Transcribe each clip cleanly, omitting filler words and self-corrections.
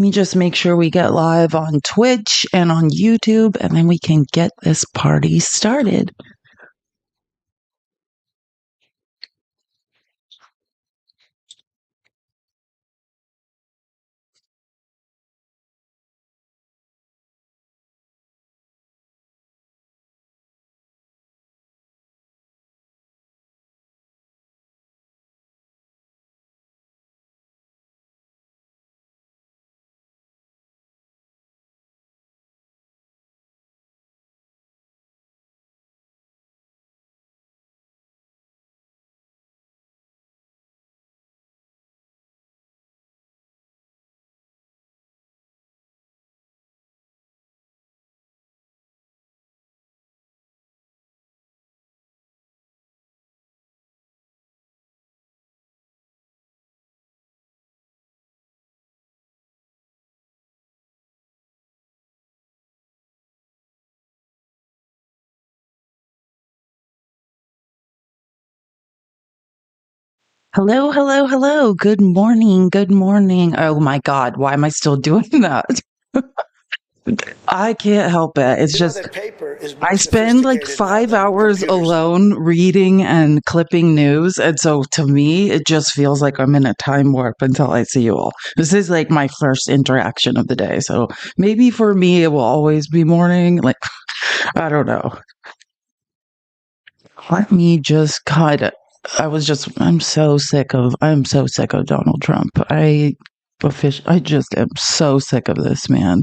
Let me just make sure we get live on Twitch and on YouTube, and then we can get this party started. Hello, hello, hello. Good morning. Good morning. Oh my God. Why am I still doing that? I can't help it. It's just, I spend like 5 hours alone reading and clipping news. And so to me, it just feels like I'm in a time warp until I see you all. This is like my first interaction of the day. So maybe for me, it will always be morning. Like, I don't know. Let me just kind of. I'm so sick of Donald Trump. I just am so sick of this man.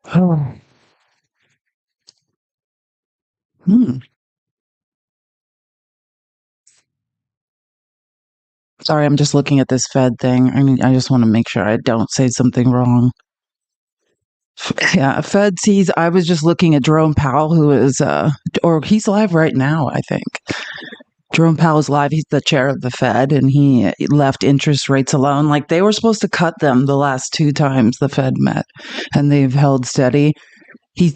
Oh. Hmm. Sorry, I'm just looking at this Fed thing. I mean, I just want to make sure I don't say something wrong. Yeah, Fed sees. I was just looking at Jerome Powell, who is, or he's live right now, I think. Jerome Powell's live. He's the chair of the Fed, and he left interest rates alone. Like they were supposed to cut them the last 2 times the Fed met, and they've held steady.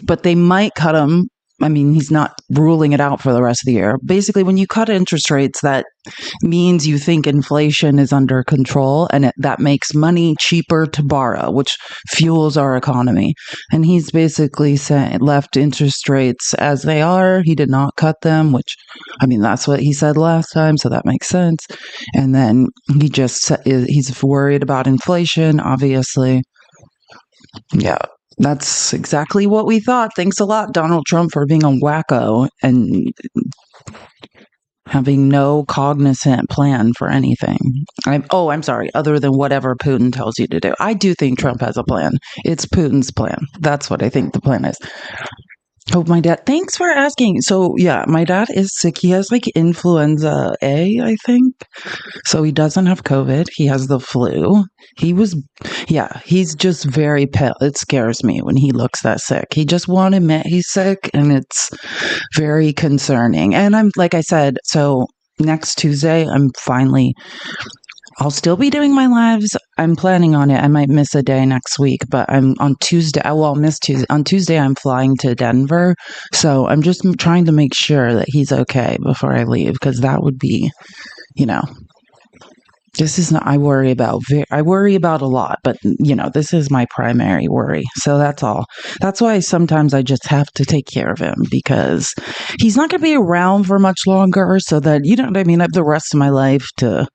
But they might cut them. I mean, he's not ruling it out for the rest of the year. Basically, when you cut interest rates, that means you think inflation is under control, and that makes money cheaper to borrow, which fuels our economy. And he's basically left interest rates as they are. He did not cut them, which, I mean, that's what he said last time, so that makes sense. And then he's worried about inflation, obviously. Yeah. That's exactly what we thought. Thanks a lot, Donald Trump, for being a wacko and having no cognizant plan for anything. I'm sorry, other than whatever Putin tells you to do. I do think Trump has a plan. It's Putin's plan. That's what I think the plan is. Oh, my dad. Thanks for asking. So, yeah, my dad is sick. He has like influenza A, I think. So he doesn't have COVID. He has the flu. He's just very pale. It scares me when he looks that sick. He just won't admit he's sick, and it's very concerning. And like I said, so next Tuesday, I'll still be doing my lives. I'm planning on it. I might miss a day next week, but I'm on Tuesday. I'll miss Tuesday. On Tuesday, I'm flying to Denver. So I'm just trying to make sure that he's okay before I leave, because that would be, this is not, I worry about a lot, but this is my primary worry. So that's all. That's why sometimes I just have to take care of him, because he's not going to be around for much longer. So that, I have the rest of my life to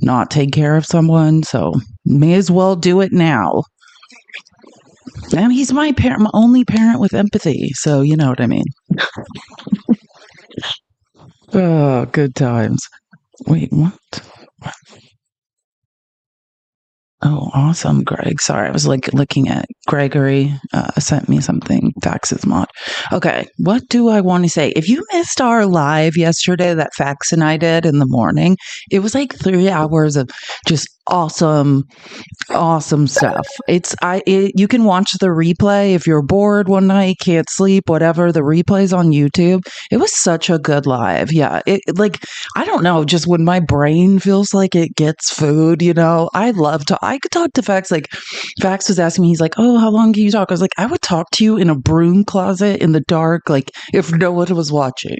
not take care of someone. So may as well do it now. And he's my only parent with empathy. So you know what I mean? Oh, good times. Wait, what? Oh, awesome, Greg. Sorry, I was looking at Gregory sent me something. Faxes mod. Okay, what do I want to say? If you missed our live yesterday that Fax and I did in the morning, it was like 3 hours of just awesome stuff. You can watch the replay if you're bored one night, can't sleep, whatever. The replay's on YouTube. It was such a good live. Yeah, I don't know, just when my brain feels like it gets food, I could talk to Fax. Like, Fax was asking me, he's like, oh, how long can you talk? I was like, I would talk to you in a broom closet in the dark, like if no one was watching.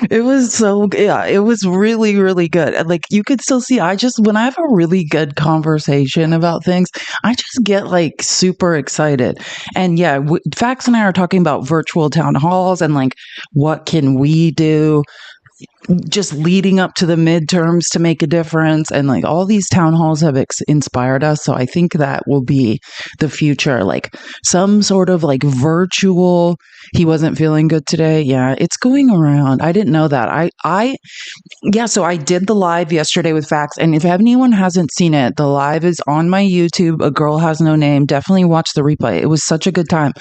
It was so, yeah, it was really, really good. And like, you could still see, when I have a a really good conversation about things, I just get like super excited. And yeah, Fax and I are talking about virtual town halls and like what can we do just leading up to the midterms to make a difference. And like all these town halls have inspired us. So I think that will be the future, like some sort of like virtual. He wasn't feeling good today. Yeah, it's going around. I didn't know that. Yeah, so I did the live yesterday with Fax, and if anyone hasn't seen it, the live is on my YouTube. A Girl Has No Name. Definitely watch the replay. It was such a good time.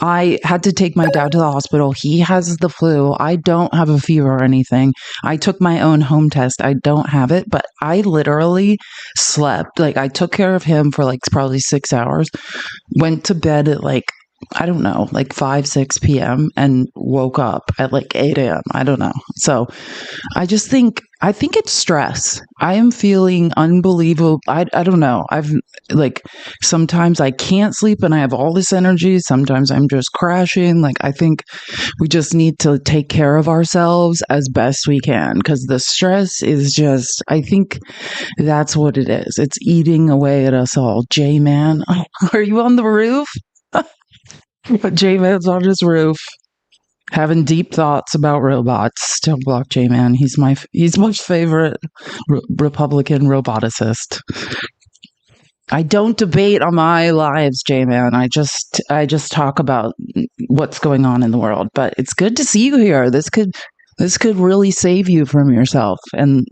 I had to take my dad to the hospital. He has the flu. I don't have a fever or anything. I took my own home test. I don't have it, but I literally slept. Like I took care of him for like probably 6 hours, went to bed at like I don't know, like 5, 6 p.m. and woke up at like 8 a.m. I don't know. So I think it's stress. I am feeling unbelievable. I don't know. I've like, sometimes I can't sleep and I have all this energy. Sometimes I'm just crashing. Like, I think we just need to take care of ourselves as best we can because the stress is just, I think that's what it is. It's eating away at us all. J-Man, are you on the roof? But J-Man's on his roof having deep thoughts about robots. Don't block J-Man. He's my favorite Republican roboticist. I don't debate on my lives, J-Man. I just talk about what's going on in the world. But it's good to see you here. This could really save you from yourself, and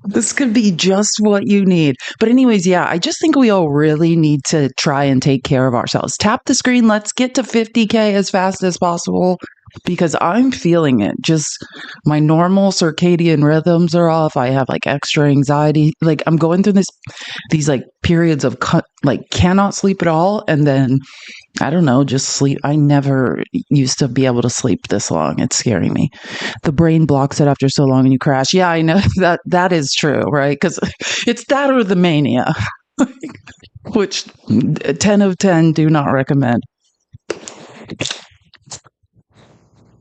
this could be just what you need. But anyways, yeah, I just think we all really need to try and take care of ourselves. Tap the screen. Let's get to 50K as fast as possible because I'm feeling it. Just my normal circadian rhythms are off. I have like extra anxiety. Like I'm going through these like periods of like cannot sleep at all. And then I don't know, just sleep. I never used to be able to sleep this long. It's scaring me. The brain blocks it after so long and you crash. Yeah, I know that is true, right? Because it's that or the mania, which 10 of 10 do not recommend.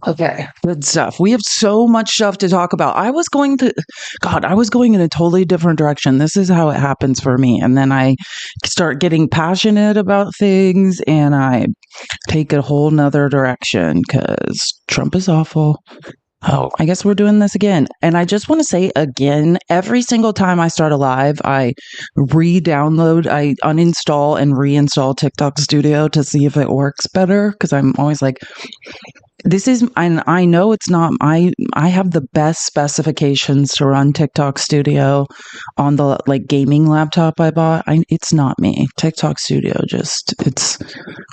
Okay, good stuff. We have so much stuff to talk about. I was going in a totally different direction. This is how it happens for me. And then I start getting passionate about things and I take a whole nother direction because Trump is awful. Oh, I guess we're doing this again. And I just want to say again, every single time I start a live, I uninstall and reinstall TikTok Studio to see if it works better because I'm always like, and I know it's not, I have the best specifications to run TikTok Studio on the like gaming laptop I bought. It's not me. TikTok Studio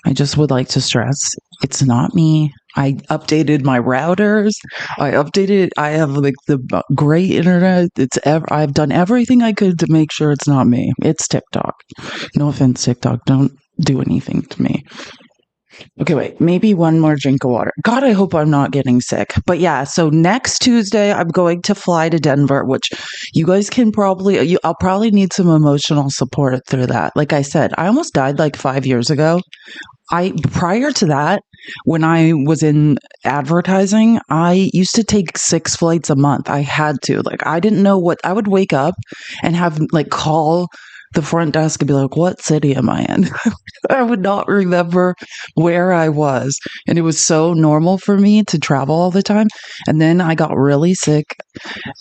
I just would like to stress, it's not me. I updated my routers. I have like the great internet. I've done everything I could to make sure it's not me. It's TikTok. No offense, TikTok. Don't do anything to me. Okay, wait, maybe one more drink of water. God, I hope I'm not getting sick. But yeah, so next Tuesday, I'm going to fly to Denver, which you guys can I'll probably need some emotional support through that. Like I said, I almost died like 5 years ago. Prior to that, when I was in advertising, I used to take 6 flights a month. I had to. Like, I didn't know I would wake up and have like call the front desk and be like, what city am I in? I would not remember where I was. And it was so normal for me to travel all the time. And then I got really sick,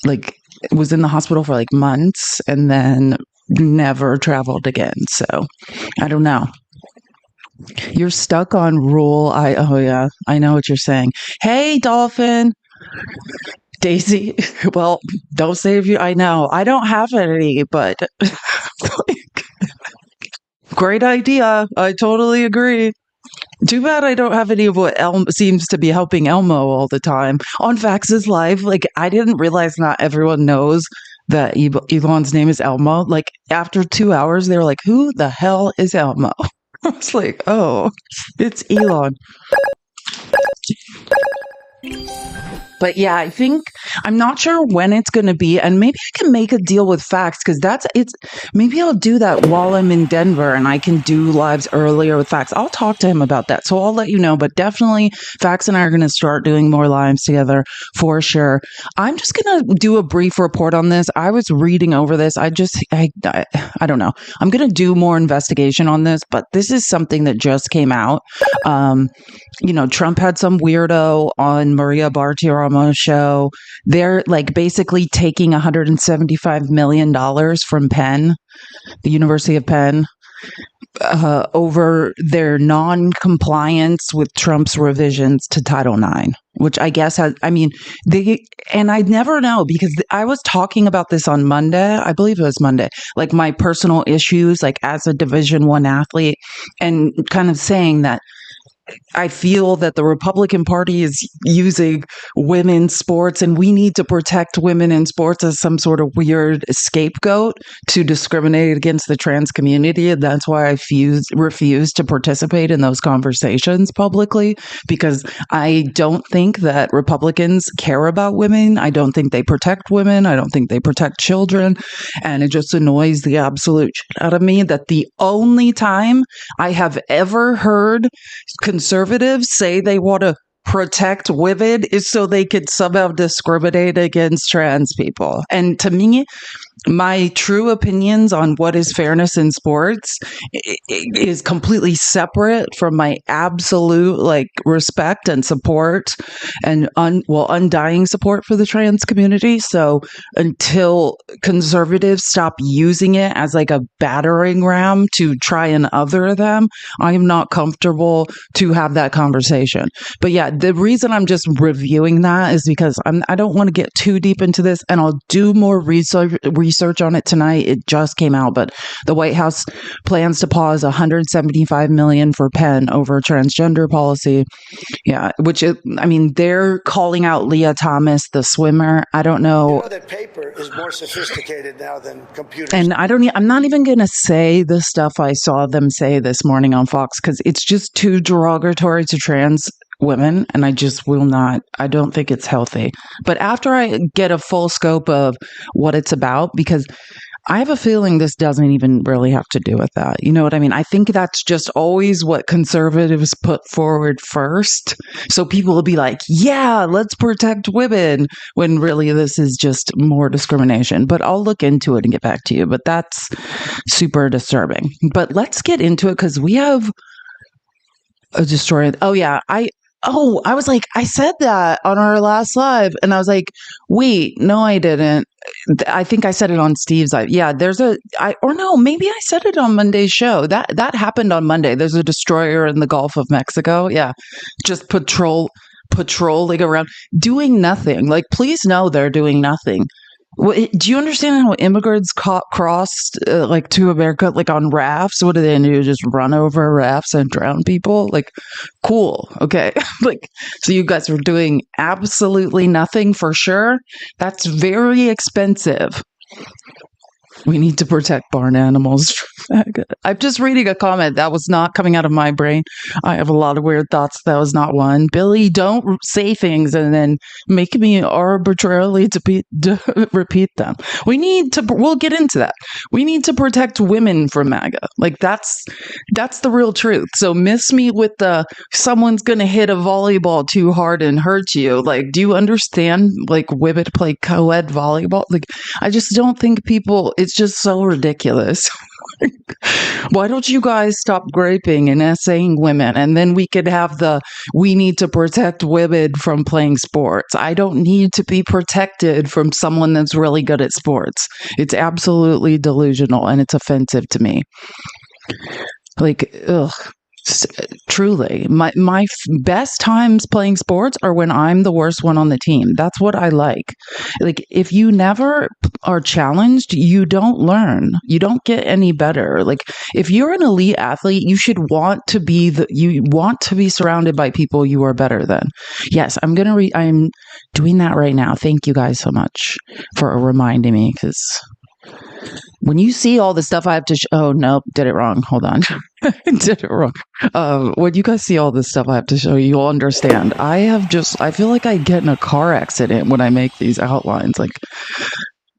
like was in the hospital for like months and then never traveled again. So I don't know. You're stuck on oh yeah, I know what you're saying. Hey, Dolphin. Daisy, well, don't save you. I know. I don't have any, but great idea. I totally agree. Too bad I don't have any of what seems to be helping Elmo all the time. On Fax's Live, like, I didn't realize not everyone knows that Elon's name is Elmo. Like, after 2 hours, they were like, who the hell is Elmo? I was like, oh, it's Elon. But yeah, I think I'm not sure when it's going to be, and maybe I can make a deal with Facts because it's maybe I'll do that while I'm in Denver and I can do lives earlier with Facts. I'll talk to him about that, so I'll let you know. But definitely, Facts and I are going to start doing more lives together for sure. I'm just going to do a brief report on this. I was reading over this. I don't know. I'm going to do more investigation on this, but this is something that just came out. Um, Trump had some weirdo on Maria Bartiromo's show. They're like basically taking $175 million from Penn, the University of Penn, over their non-compliance with Trump's revisions to Title IX, which I guess and I never know because I was talking about this on Monday. I believe it was Monday, like my personal issues, like as a Division I athlete, and kind of saying that I feel that the Republican Party is using women's sports and we need to protect women in sports as some sort of weird scapegoat to discriminate against the trans community. And that's why I refuse to participate in those conversations publicly, because I don't think that Republicans care about women. I don't think they protect women. I don't think they protect children. And it just annoys the absolute shit out of me that the only time I have ever heard conservatives say they want to protect women is so they could somehow discriminate against trans people. And to me, my true opinions on what is fairness in sports is completely separate from my absolute respect and support and undying support for the trans community. So until conservatives stop using it as like a battering ram to try and other them, I am not comfortable to have that conversation. But yeah, the reason I'm just reviewing that is because I don't want to get too deep into this, and I'll do more research on it tonight. It just came out, but the White House plans to pause $175 million for Penn over transgender policy. Yeah, they're calling out Leah Thomas, the swimmer. I don't know. That paper is more sophisticated now than computers. And I'm not even going to say the stuff I saw them say this morning on Fox because it's just too derogatory to trans women, and I just will not. I don't think it's healthy. But after I get a full scope of what it's about, because I have a feeling this doesn't even really have to do with that. You know what I mean? I think that's just always what conservatives put forward first. So people will be like, yeah, let's protect women, when really this is just more discrimination. But I'll look into it and get back to you. But that's super disturbing. But let's get into it because we have a destroyer. Oh, yeah. I was like, I said that on our last live, and I was like, wait, no, I didn't. I think I said it on Steve's live. Yeah, maybe I said it on Monday's show. That happened on Monday. There's a destroyer in the Gulf of Mexico. Yeah, just patrolling around, doing nothing. Like, please know they're doing nothing. Do you understand how immigrants crossed to America on rafts? What do they do? Just run over rafts and drown people? Cool. Okay. So you guys are doing absolutely nothing for sure. That's very expensive. We need to protect barn animals. I'm just reading a comment that was not coming out of my brain. I have a lot of weird thoughts. That was not one. Billy, don't say things and then make me arbitrarily repeat them. We'll get into that. We need to protect women from MAGA. That's the real truth. So miss me with someone's going to hit a volleyball too hard and hurt you. Do you understand women play co-ed volleyball? I just don't think people, it's just so ridiculous. Why don't you guys stop graping and essaying women, and then we could have we need to protect women from playing sports. I don't need to be protected from someone that's really good at sports. It's absolutely delusional and it's offensive to me. Ugh. Truly, my best times playing sports are when I'm the worst one on the team. That's what I like. If you never are challenged, you don't learn. You don't get any better. If you're an elite athlete, you should want to be surrounded by people you are better than. Yes, I'm doing that right now. Thank you guys so much for reminding me, because When you see all the stuff I have to oh nope, did it wrong. Hold on. Did it wrong. When you guys see all this stuff I have to show you, you'll understand. I feel like I get in a car accident when I make these outlines. Like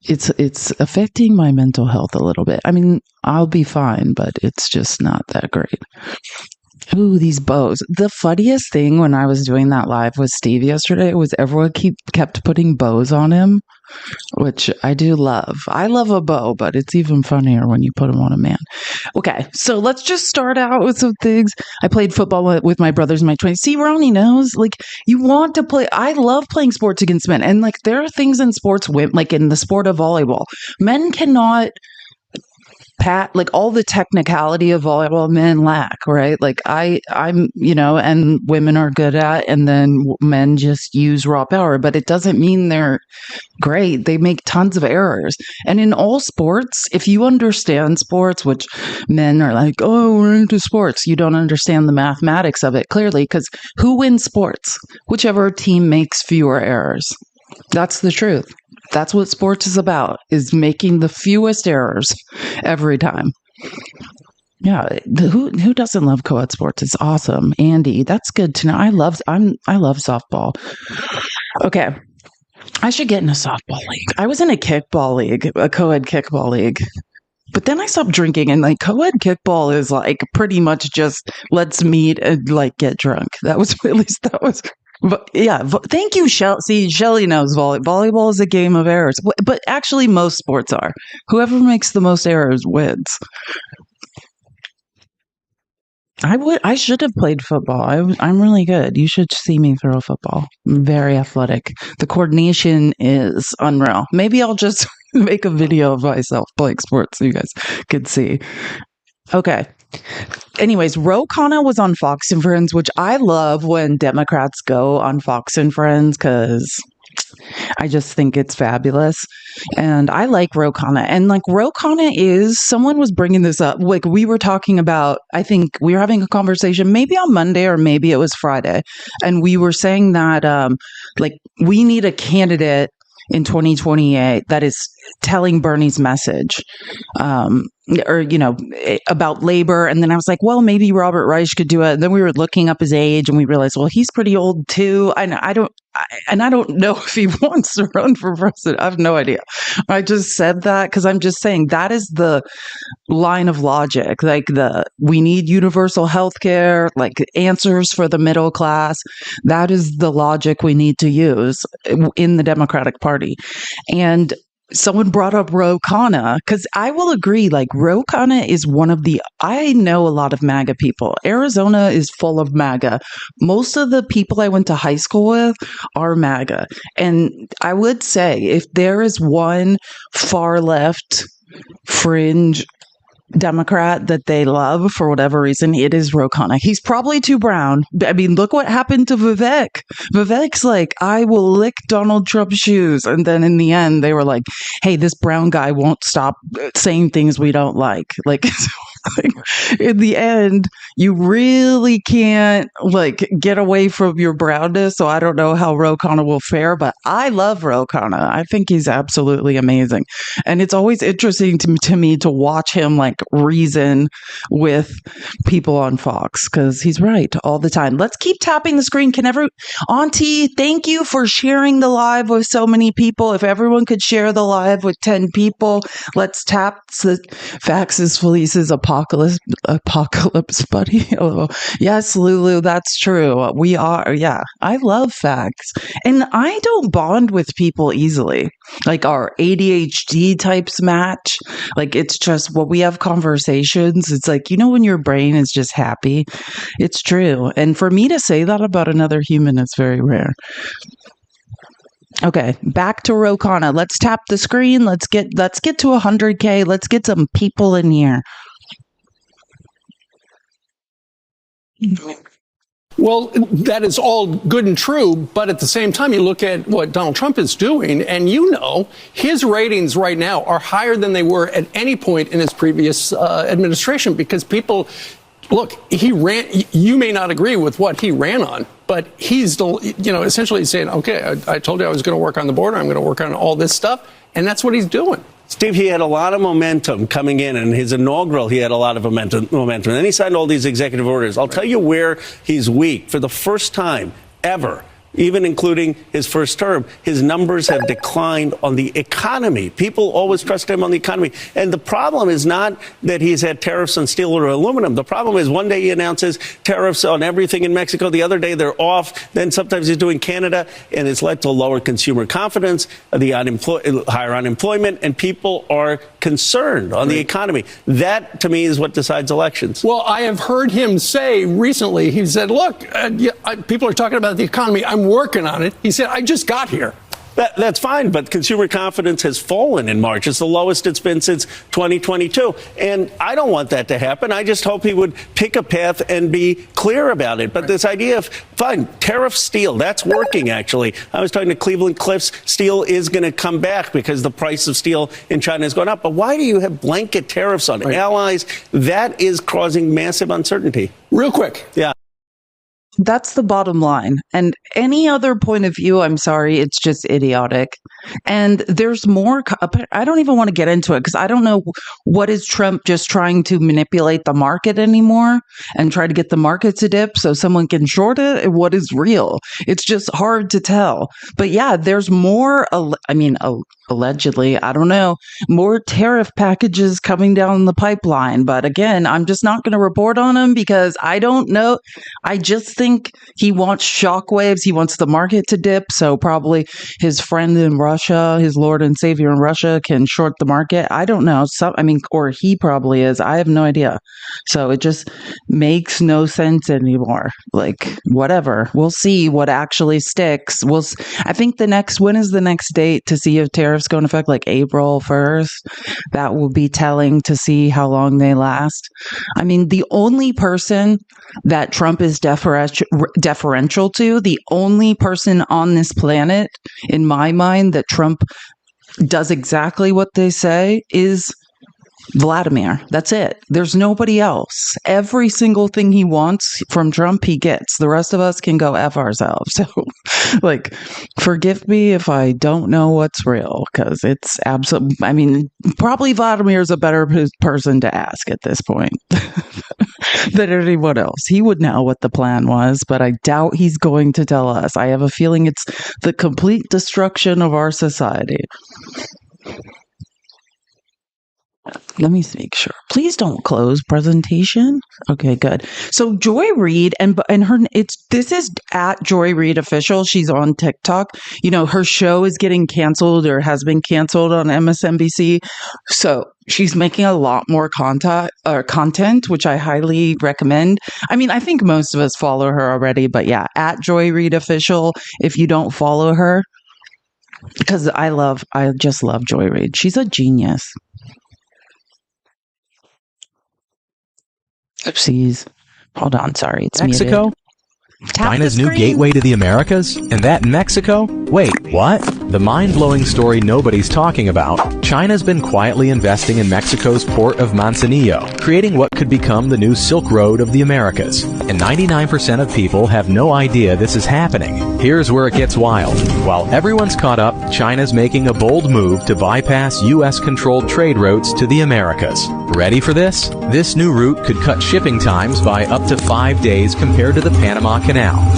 it's affecting my mental health a little bit. I mean, I'll be fine, but it's just not that great. Ooh, these bows. The funniest thing when I was doing that live with Steve yesterday was everyone kept putting bows on him, which I do love. I love a bow, but it's even funnier when you put them on a man. Okay, so let's just start out with some things. I played football with my brothers in my 20s. See, Ronnie knows, like, you want to play. I love playing sports against men. And, like, there are things in sports, like in the sport of volleyball, men cannot like all the technicality of volleyball men lack, right? Like I'm, and women are good at, and then men just use raw power, but it doesn't mean they're great. They make tons of errors. And in all sports, if you understand sports, which men are like, oh, we're into sports, you don't understand the mathematics of it clearly, because who wins sports? Whichever team makes fewer errors. That's the truth. That's what sports is about, is making the fewest errors every time. Yeah, who doesn't love co-ed sports? It's awesome. Andy, that's good to know. I love softball. Okay. I should get in a softball league. I was in a kickball league, a co-ed kickball league. But then I stopped drinking, and like co-ed kickball is like pretty much just let's meet and like get drunk. That was But yeah, thank you, Shelley. See, Shelley knows volleyball is a game of errors, but actually most sports are. Whoever makes the most errors wins. I should have played football. I'm really good. You should see me throw a football. I'm very athletic. The coordination is unreal. Maybe I'll just make a video of myself playing sports so you guys can see. Okay. Anyways, Ro Khanna was on Fox and Friends, which I love when Democrats go on Fox and Friends because I just think it's fabulous. And I like Ro Khanna. And like Ro Khanna someone was bringing this up. Like we were talking about, I think we were having a conversation maybe on Monday or maybe it was Friday. And we were saying that like we need a candidate in 2028 that is telling Bernie's message, or, about labor. And then I was like, well, maybe Robert Reich could do it. And then we were looking up his age and we realized, well, he's pretty old too. I don't know if he wants to run for president. I have no idea. I just said that because I'm just saying that is the line of logic. Like we need universal health care, like answers for the middle class. That is the logic we need to use in the Democratic Party. And someone brought up Ro Khanna, because I will agree, like Ro Khanna is I know a lot of MAGA people. Arizona is full of MAGA. Most of the people I went to high school with are MAGA. And I would say if there is one far left fringe Democrat that they love for whatever reason, it is Ro Khanna. He's probably too brown. I mean, look what happened to Vivek. Vivek's like, I will lick Donald Trump's shoes. And then in the end, they were like, hey, this brown guy won't stop saying things we don't like. Like, in the end, you really can't like get away from your brownness. So I don't know how Ro Khanna will fare, but I love Ro Khanna. I think he's absolutely amazing. And it's always interesting to me to watch him like reason with people on Fox because he's right all the time. Let's keep tapping the screen. Auntie, thank you for sharing the live with so many people. If everyone could share the live with 10 people, let's tap the Faxes Felice's apocalypse buddy. Oh, yes, Lulu, that's true. We are. Yeah, I love facts. And I don't bond with people easily. Like our ADHD types match. Like it's just when we have conversations, it's like, when your brain is just happy. It's true. And for me to say that about another human is very rare. Okay, back to Ro Khanna. Let's tap the screen. Let's get to 100K. Let's get some people in here. Well, that is all good and true, but at the same time, you look at what Donald Trump is doing, and his ratings right now are higher than they were at any point in his previous administration because people, look, you may not agree with what he ran on, but he's, essentially saying, okay, I told you I was going to work on the border, I'm going to work on all this stuff, and that's what he's doing. Steve, he had a lot of momentum coming in, and his inaugural, he had a lot of momentum. And then he signed all these executive orders. I'll tell you where he's weak. For the first time ever, even including his first term, his numbers have declined on the economy. People always trust him on the economy. And the problem is not that he's had tariffs on steel or aluminum. The problem is one day he announces tariffs on everything in Mexico. The other day they're off. Then sometimes he's doing Canada. And it's led to lower consumer confidence, higher unemployment, and people are concerned on the economy. That, to me, is what decides elections. Well, I have heard him say recently, he said, look, people are talking about the economy. I'm working on it. He said, I just got here. That's fine, but consumer confidence has fallen in March. It's the lowest it's been since 2022. And I don't want that to happen. I just hope he would pick a path and be clear about it. But this idea of, fine, tariff steel, that's working, actually. I was talking to Cleveland Cliffs. Steel is going to come back because the price of steel in China has gone up. But why do you have blanket tariffs on allies? That is causing massive uncertainty. Real quick. Yeah. That's the bottom line. And any other point of view, I'm sorry, it's just idiotic. And there's more. I don't even want to get into it because I don't know what is Trump just trying to manipulate the market anymore and try to get the market to dip so someone can short it. What is real? It's just hard to tell. But yeah, there's more. Allegedly, I don't know, more tariff packages coming down the pipeline. But again, I'm just not going to report on them because I don't know. I just think he wants shockwaves. He wants the market to dip. So probably his friend in Russia, his Lord and Savior in Russia, can short the market. I don't know. Or he probably is. I have no idea. So it just makes no sense anymore. Like, whatever. We'll see what actually sticks. I think when is the next date to see if tariffs go into effect? Like April 1st. That will be telling to see how long they last. I mean, the only person that Trump is deferential to, the only person on this planet, in my mind, that Trump does exactly what they say is Vladimir. That's it. There's nobody else. Every single thing he wants from Trump, he gets. The rest of us can go F ourselves. So, forgive me if I don't know what's real, because it's absolutely, probably Vladimir's a better person to ask at this point than anyone else. He would know what the plan was, but I doubt he's going to tell us. I have a feeling it's the complete destruction of our society. Let me make sure. Please don't close presentation. Okay, good. So Joy Reid and this is at Joy Reid Official. She's on TikTok. Her show is getting canceled or has been canceled on MSNBC. So she's making a lot more content, which I highly recommend. I think most of us follow her already, but yeah, at Joy Reid Official. If you don't follow her, because I just love Joy Reid. She's a genius. Oopsies. Hold on, sorry. It's Mexico? muted. China's new gateway to the Americas? And that in Mexico? Wait, what? The mind-blowing story nobody's talking about. China's been quietly investing in Mexico's port of Manzanillo, creating what could become the new Silk Road of the Americas. And 99% of people have no idea this is happening. Here's where it gets wild. While everyone's caught up, China's making a bold move to bypass U.S.-controlled trade routes to the Americas. Ready for this? This new route could cut shipping times by up to 5 days compared to the Panama Canal.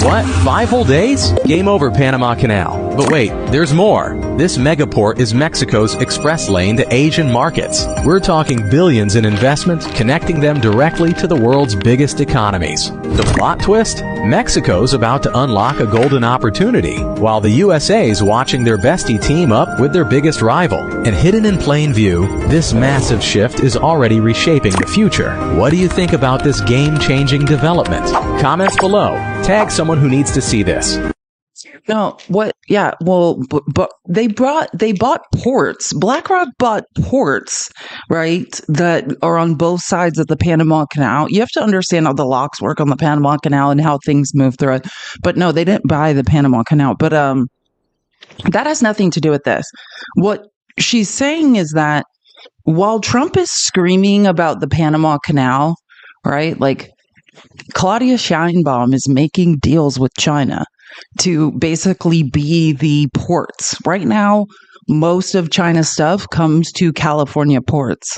What? 5 whole days? Game over, Panama Canal. But wait, there's more. This megaport is Mexico's express lane to Asian markets. We're talking billions in investment, connecting them directly to the world's biggest economies. The plot twist? Mexico's about to unlock a golden opportunity, while the USA's watching their bestie team up with their biggest rival. And hidden in plain view, this massive shift is already reshaping the future. What do you think about this game-changing development? Comments below. Tag someone who needs to see this. No, what? Yeah, well, but they bought ports. BlackRock bought ports, right? That are on both sides of the Panama Canal. You have to understand how the locks work on the Panama Canal and how things move through it. But no, they didn't buy the Panama Canal. But that has nothing to do with this. What she's saying is that while Trump is screaming about the Panama Canal, right? Claudia Sheinbaum is making deals with China to basically be the ports. Right now, most of China's stuff comes to California ports.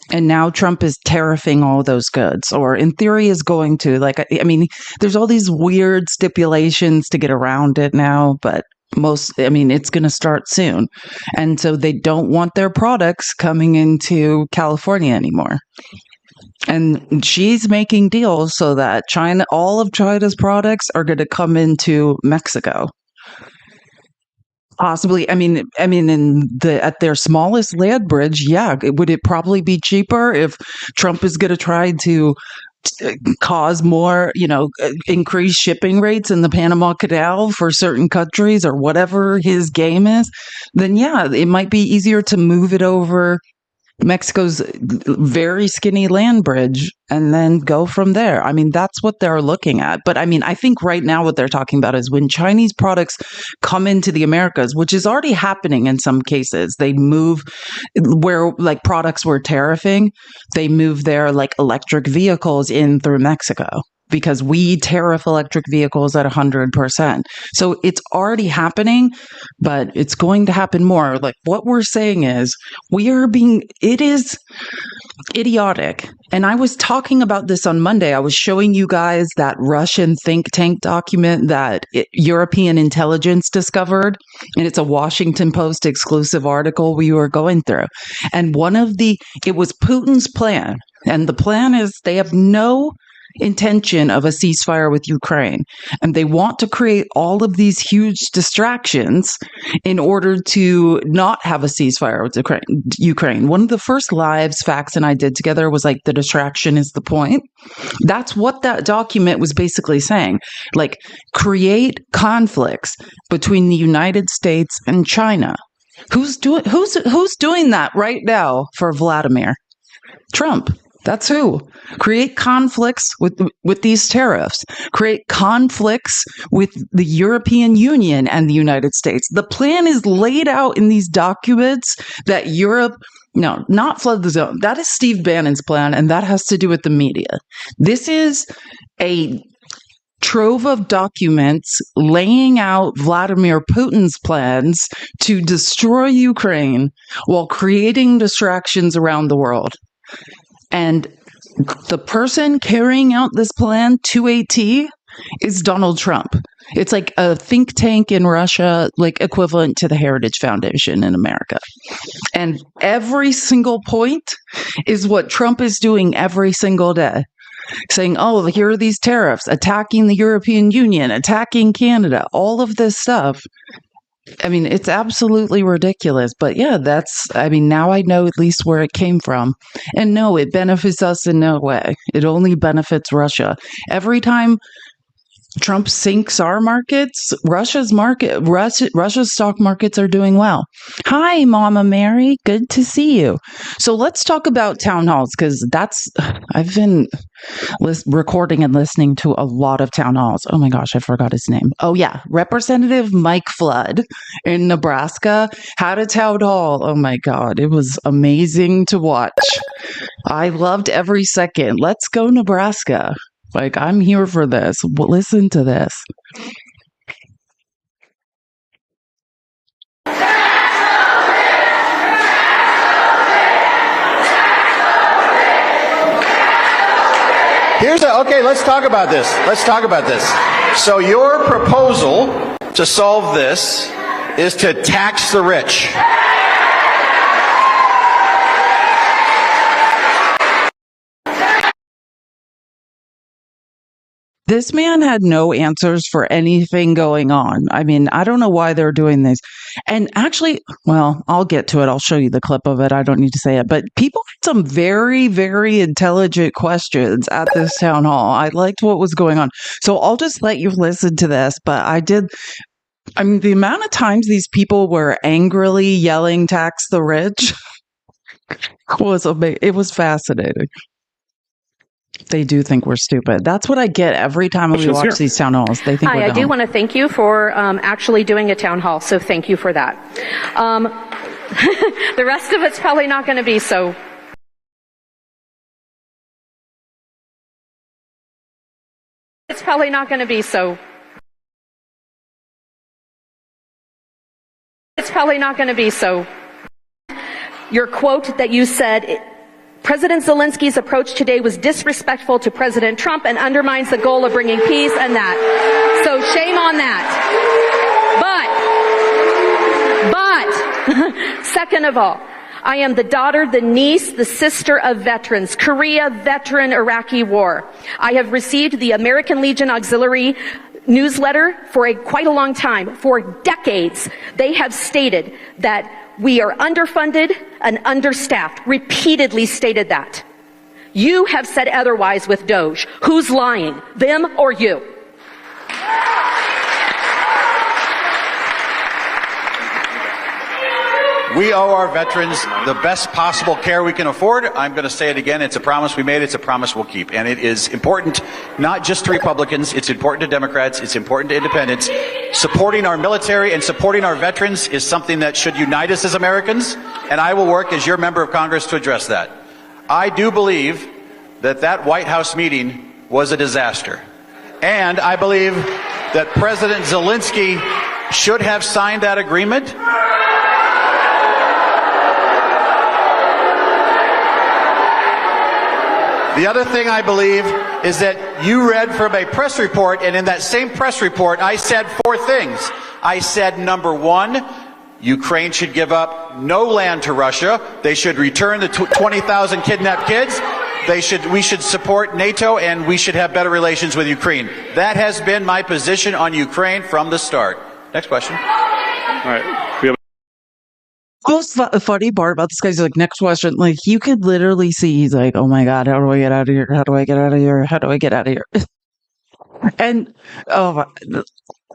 And now Trump is tariffing all those goods, or in theory is going to. Like, I mean, there's all these weird stipulations to get around it now, but it's going to start soon. And so they don't want their products coming into California anymore. And she's making deals so that all of China's products are going to come into Mexico. Possibly, at their smallest land bridge, yeah, would it probably be cheaper if Trump is going to try to cause more, increased shipping rates in the Panama Canal for certain countries or whatever his game is? Then yeah, it might be easier to move it over Mexico's very skinny land bridge and then go from there. I mean, that's what they're looking at. But I mean, I think right now what they're talking about is when Chinese products come into the Americas, which is already happening in some cases, they move where like products were tariffing, they move their like electric vehicles in through Mexico, because we tariff electric vehicles at 100%. So it's already happening, but it's going to happen more. Like what we're saying is it is idiotic. And I was talking about this on Monday. I was showing you guys that Russian think tank document that European intelligence discovered. And it's a Washington Post exclusive article we were going through. And it was Putin's plan. And the plan is they have no intention of a ceasefire with Ukraine. And they want to create all of these huge distractions in order to not have a ceasefire with Ukraine. One of the first lives Fax and I did together was like, the distraction is the point. That's what that document was basically saying. Like, create conflicts between the United States and China. Who's doing that right now for Vladimir? Trump. That's who. Create conflicts with these tariffs. Create conflicts with the European Union and the United States. The plan is laid out in these documents that not flood the zone. That is Steve Bannon's plan, and that has to do with the media. This is a trove of documents laying out Vladimir Putin's plans to destroy Ukraine while creating distractions around the world. And the person carrying out this plan to a T is Donald Trump. It's like a think tank in Russia, like equivalent to the Heritage Foundation in America. And every single point is what Trump is doing every single day. Saying, oh, here are these tariffs, attacking the European Union, attacking Canada, all of this stuff. I mean, it's absolutely ridiculous. But yeah, now I know at least where it came from. And no, it benefits us in no way. It only benefits Russia. Every time Trump sinks our markets, Russia's stock markets are doing well. Hi, Mama Mary. Good to see you. So let's talk about town halls, because I've been recording and listening to a lot of town halls. Oh my gosh, I forgot his name. Oh yeah, Representative Mike Flood in Nebraska had a town hall. Oh my God, it was amazing to watch. I loved every second. Let's go Nebraska. Like, I'm here for this. Listen to this. Okay, let's talk about this. So your proposal to solve this is to tax the rich. This man had no answers for anything going on. I mean, I don't know why they're doing this. And actually, well, I'll get to it. I'll show you the clip of it. I don't need to say it. But people had some very, very intelligent questions at this town hall. I liked what was going on. So I'll just let you listen to this. But the amount of times these people were angrily yelling, tax the rich, was amazing. It was fascinating. They do think we're stupid. That's what I get every time we watch these town halls. They think we're dumb. I do want to thank you for actually doing a town hall, so thank you for that. The rest of it's probably not going to be so. It's probably not going to be so. It's probably not going to be so. Your quote that you said, President Zelensky's approach today was disrespectful to President Trump and undermines the goal of bringing peace and that. So shame on that. But, second of all, I am the daughter, the niece, the sister of veterans, Korea veteran, Iraqi war. I have received the American Legion Auxiliary newsletter for quite a long time. For decades, they have stated that we are underfunded and understaffed, repeatedly stated that. You have said otherwise with Doge. Who's lying, them or you? We owe our veterans the best possible care we can afford. I'm going to say it again. It's a promise we made. It's a promise we'll keep. And it is important not just to Republicans. It's important to Democrats. It's important to independents. Supporting our military and supporting our veterans is something that should unite us as Americans. And I will work as your member of Congress to address that. I do believe that that White House meeting was a disaster. And I believe that President Zelensky should have signed that agreement. The other thing I believe is that you read from a press report, and in that same press report, I said 4 things. I said, number 1, Ukraine should give up no land to Russia. They should return the 20,000 kidnapped kids. We should support NATO, and we should have better relations with Ukraine. That has been my position on Ukraine from the start. Next question. All right. We have Most funny part about this guy's like, next question. Like, you could literally see he's like, oh my God, how do I get out of here? How do I get out of here? How do I get out of here? And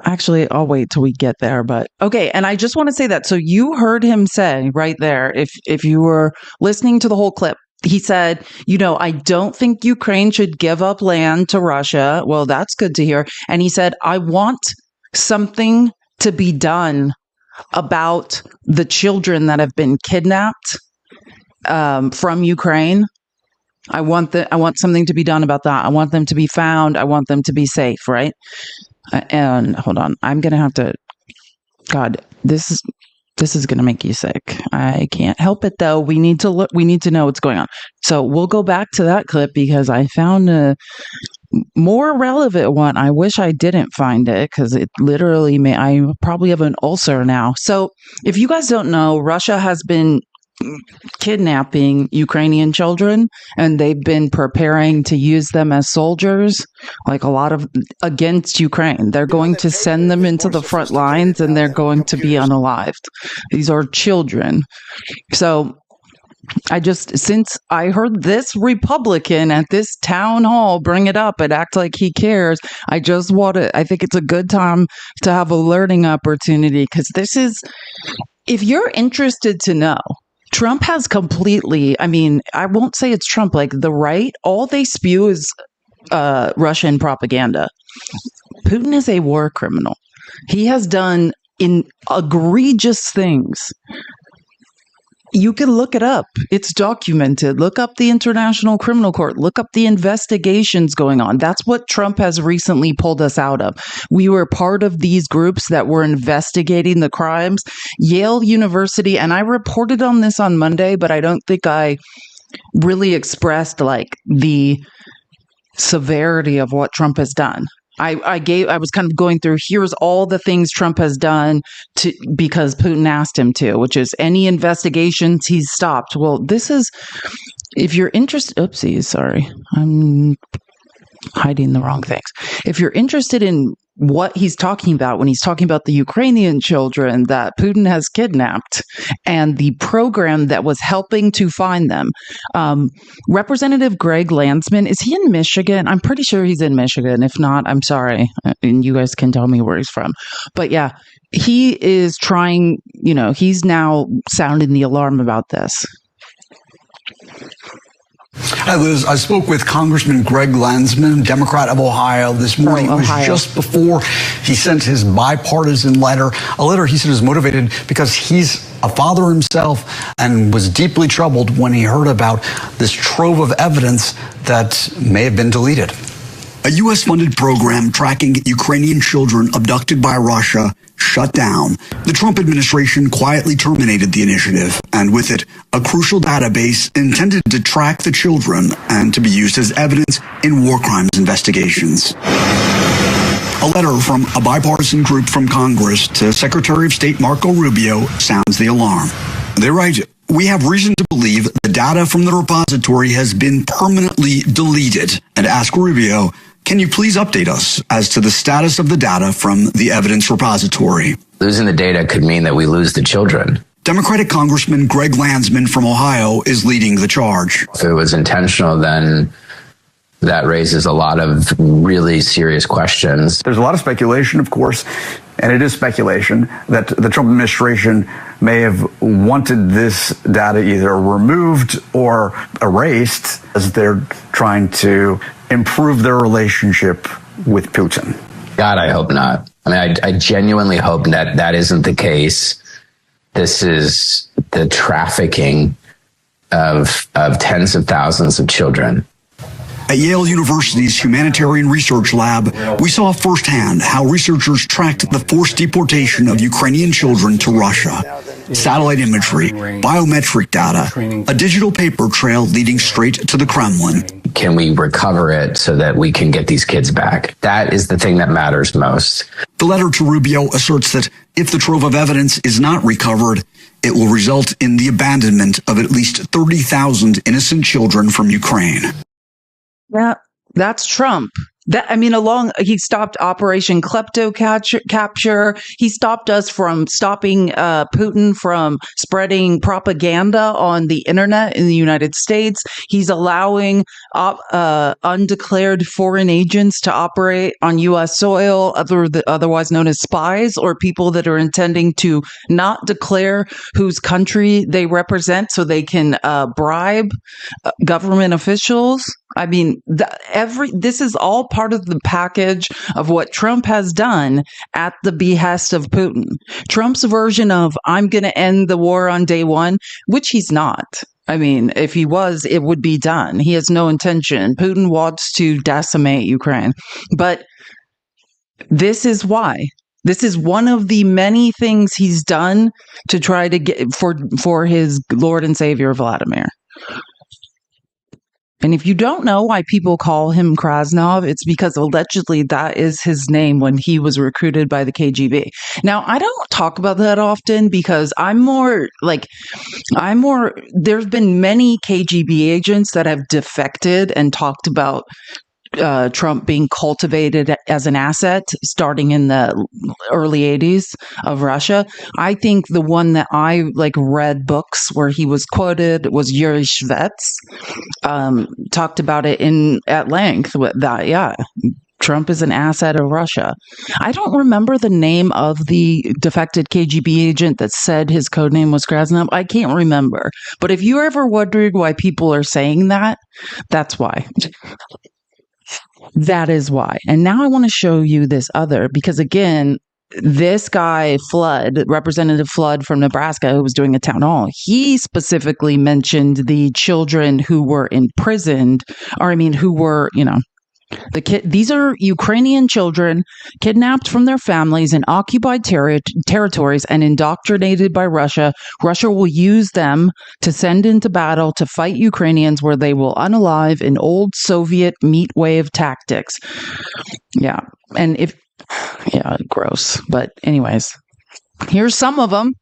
actually, I'll wait till we get there. But okay, and I just want to say that. So you heard him say right there, if you were listening to the whole clip, he said, I don't think Ukraine should give up land to Russia. Well, that's good to hear. And he said, I want something to be done about the children that have been kidnapped from Ukraine. I want something to be done about that. I want them to be found. I want them to be safe, right? And hold on, I'm gonna have to. God, this is gonna make you sick. I can't help it though. We need to look. We need to know what's going on. So we'll go back to that clip because I found a more relevant one. I wish I didn't find it because it literally I probably have an ulcer now. So if you guys don't know, Russia has been kidnapping Ukrainian children, and they've been preparing to use them as soldiers, like a lot of against Ukraine. They're going to send them into the front lines, and they're going to be unalived. These are children. So since I heard this Republican at this town hall bring it up and act like he cares, I think it's a good time to have a learning opportunity, because if you're interested to know, Trump has completely, I won't say it's Trump, like the right, all they spew is Russian propaganda. Putin is a war criminal. He has done egregious things. You can look it up. It's documented. Look up the International Criminal Court. Look up the investigations going on. That's what Trump has recently pulled us out of. We were part of these groups that were investigating the crimes. Yale University, and I reported on this on Monday, but I don't think I really expressed the severity of what Trump has done. I was kind of going through, here's all the things Trump has done because Putin asked him to, which is any investigations he's stopped. Well, this is, if you're interested, oopsies, sorry, I'm hiding the wrong things. If you're interested in what he's talking about when he's talking about the Ukrainian children that Putin has kidnapped and the program that was helping to find them, Representative Greg Landsman, is he in Michigan? I'm pretty sure he's in Michigan. If not, I'm sorry, and you guys can tell me where he's from. But yeah, he is trying, he's now sounding the alarm about this. Hi, Liz. I spoke with Congressman Greg Landsman, Democrat of Ohio, this morning. It was just before he sent his bipartisan letter, a letter he said is motivated because he's a father himself and was deeply troubled when he heard about this trove of evidence that may have been deleted. A U.S.-funded program tracking Ukrainian children abducted by Russia shut down. The Trump administration quietly terminated the initiative, and with it, a crucial database intended to track the children and to be used as evidence in war crimes investigations. A letter from a bipartisan group from Congress to Secretary of State Marco Rubio sounds the alarm. They write, "We have reason to believe the data from the repository has been permanently deleted, and ask Rubio, can you please update us as to the status of the data from the evidence repository?" Losing the data could mean that we lose the children. Democratic Congressman Greg Landsman from Ohio is leading the charge. If it was intentional, then that raises a lot of really serious questions. There's a lot of speculation, of course, and it is speculation that the Trump administration may have wanted this data either removed or erased as they're trying to improve their relationship with Putin. God, I hope not. I mean, I genuinely hope that that isn't the case. This is the trafficking of tens of thousands of children. At Yale University's Humanitarian Research Lab, we saw firsthand how researchers tracked the forced deportation of Ukrainian children to Russia. Satellite imagery, biometric data, a digital paper trail leading straight to the Kremlin. Can we recover it so that we can get these kids back? That is the thing that matters most. The letter to Rubio asserts that if the trove of evidence is not recovered, it will result in the abandonment of at least 30,000 innocent children from Ukraine. Yeah, that's Trump. He stopped Operation Klepto Capture. He stopped us from stopping Putin from spreading propaganda on the internet in the United States. He's allowing undeclared foreign agents to operate on U.S. soil, otherwise known as spies, or people that are intending to not declare whose country they represent so they can bribe government officials. I mean, this is all part of the package of what Trump has done at the behest of Putin. Trump's version of I'm going to end the war on day one, which he's not. I mean, if he was, it would be done. He has no intention. Putin wants to decimate Ukraine. But this is why. This is one of the many things he's done to try to get for his Lord and Savior, Vladimir. And if you don't know why people call him Krasnov, it's because allegedly that is his name when he was recruited by the KGB. Now, I don't talk about that often because there's been many KGB agents that have defected and talked about Trump being cultivated as an asset starting in the early 80s of Russia. I think the one that I read books where he was quoted was Yuri Shvets, talked about it at length with that. Yeah. Trump is an asset of Russia. I don't remember the name of the defected KGB agent that said his codename was Krasnov. I can't remember. But if you're ever wondering why people are saying that, that's why. That is why. And now I want to show you this other, because again, this guy, Representative Flood from Nebraska, who was doing a town hall, he specifically mentioned the children who were imprisoned, who were, these are Ukrainian children kidnapped from their families in occupied territories and indoctrinated by Russia. Russia will use them to send into battle to fight Ukrainians where they will unalive in old Soviet meat wave tactics. Yeah. And gross. But anyways, here's some of them.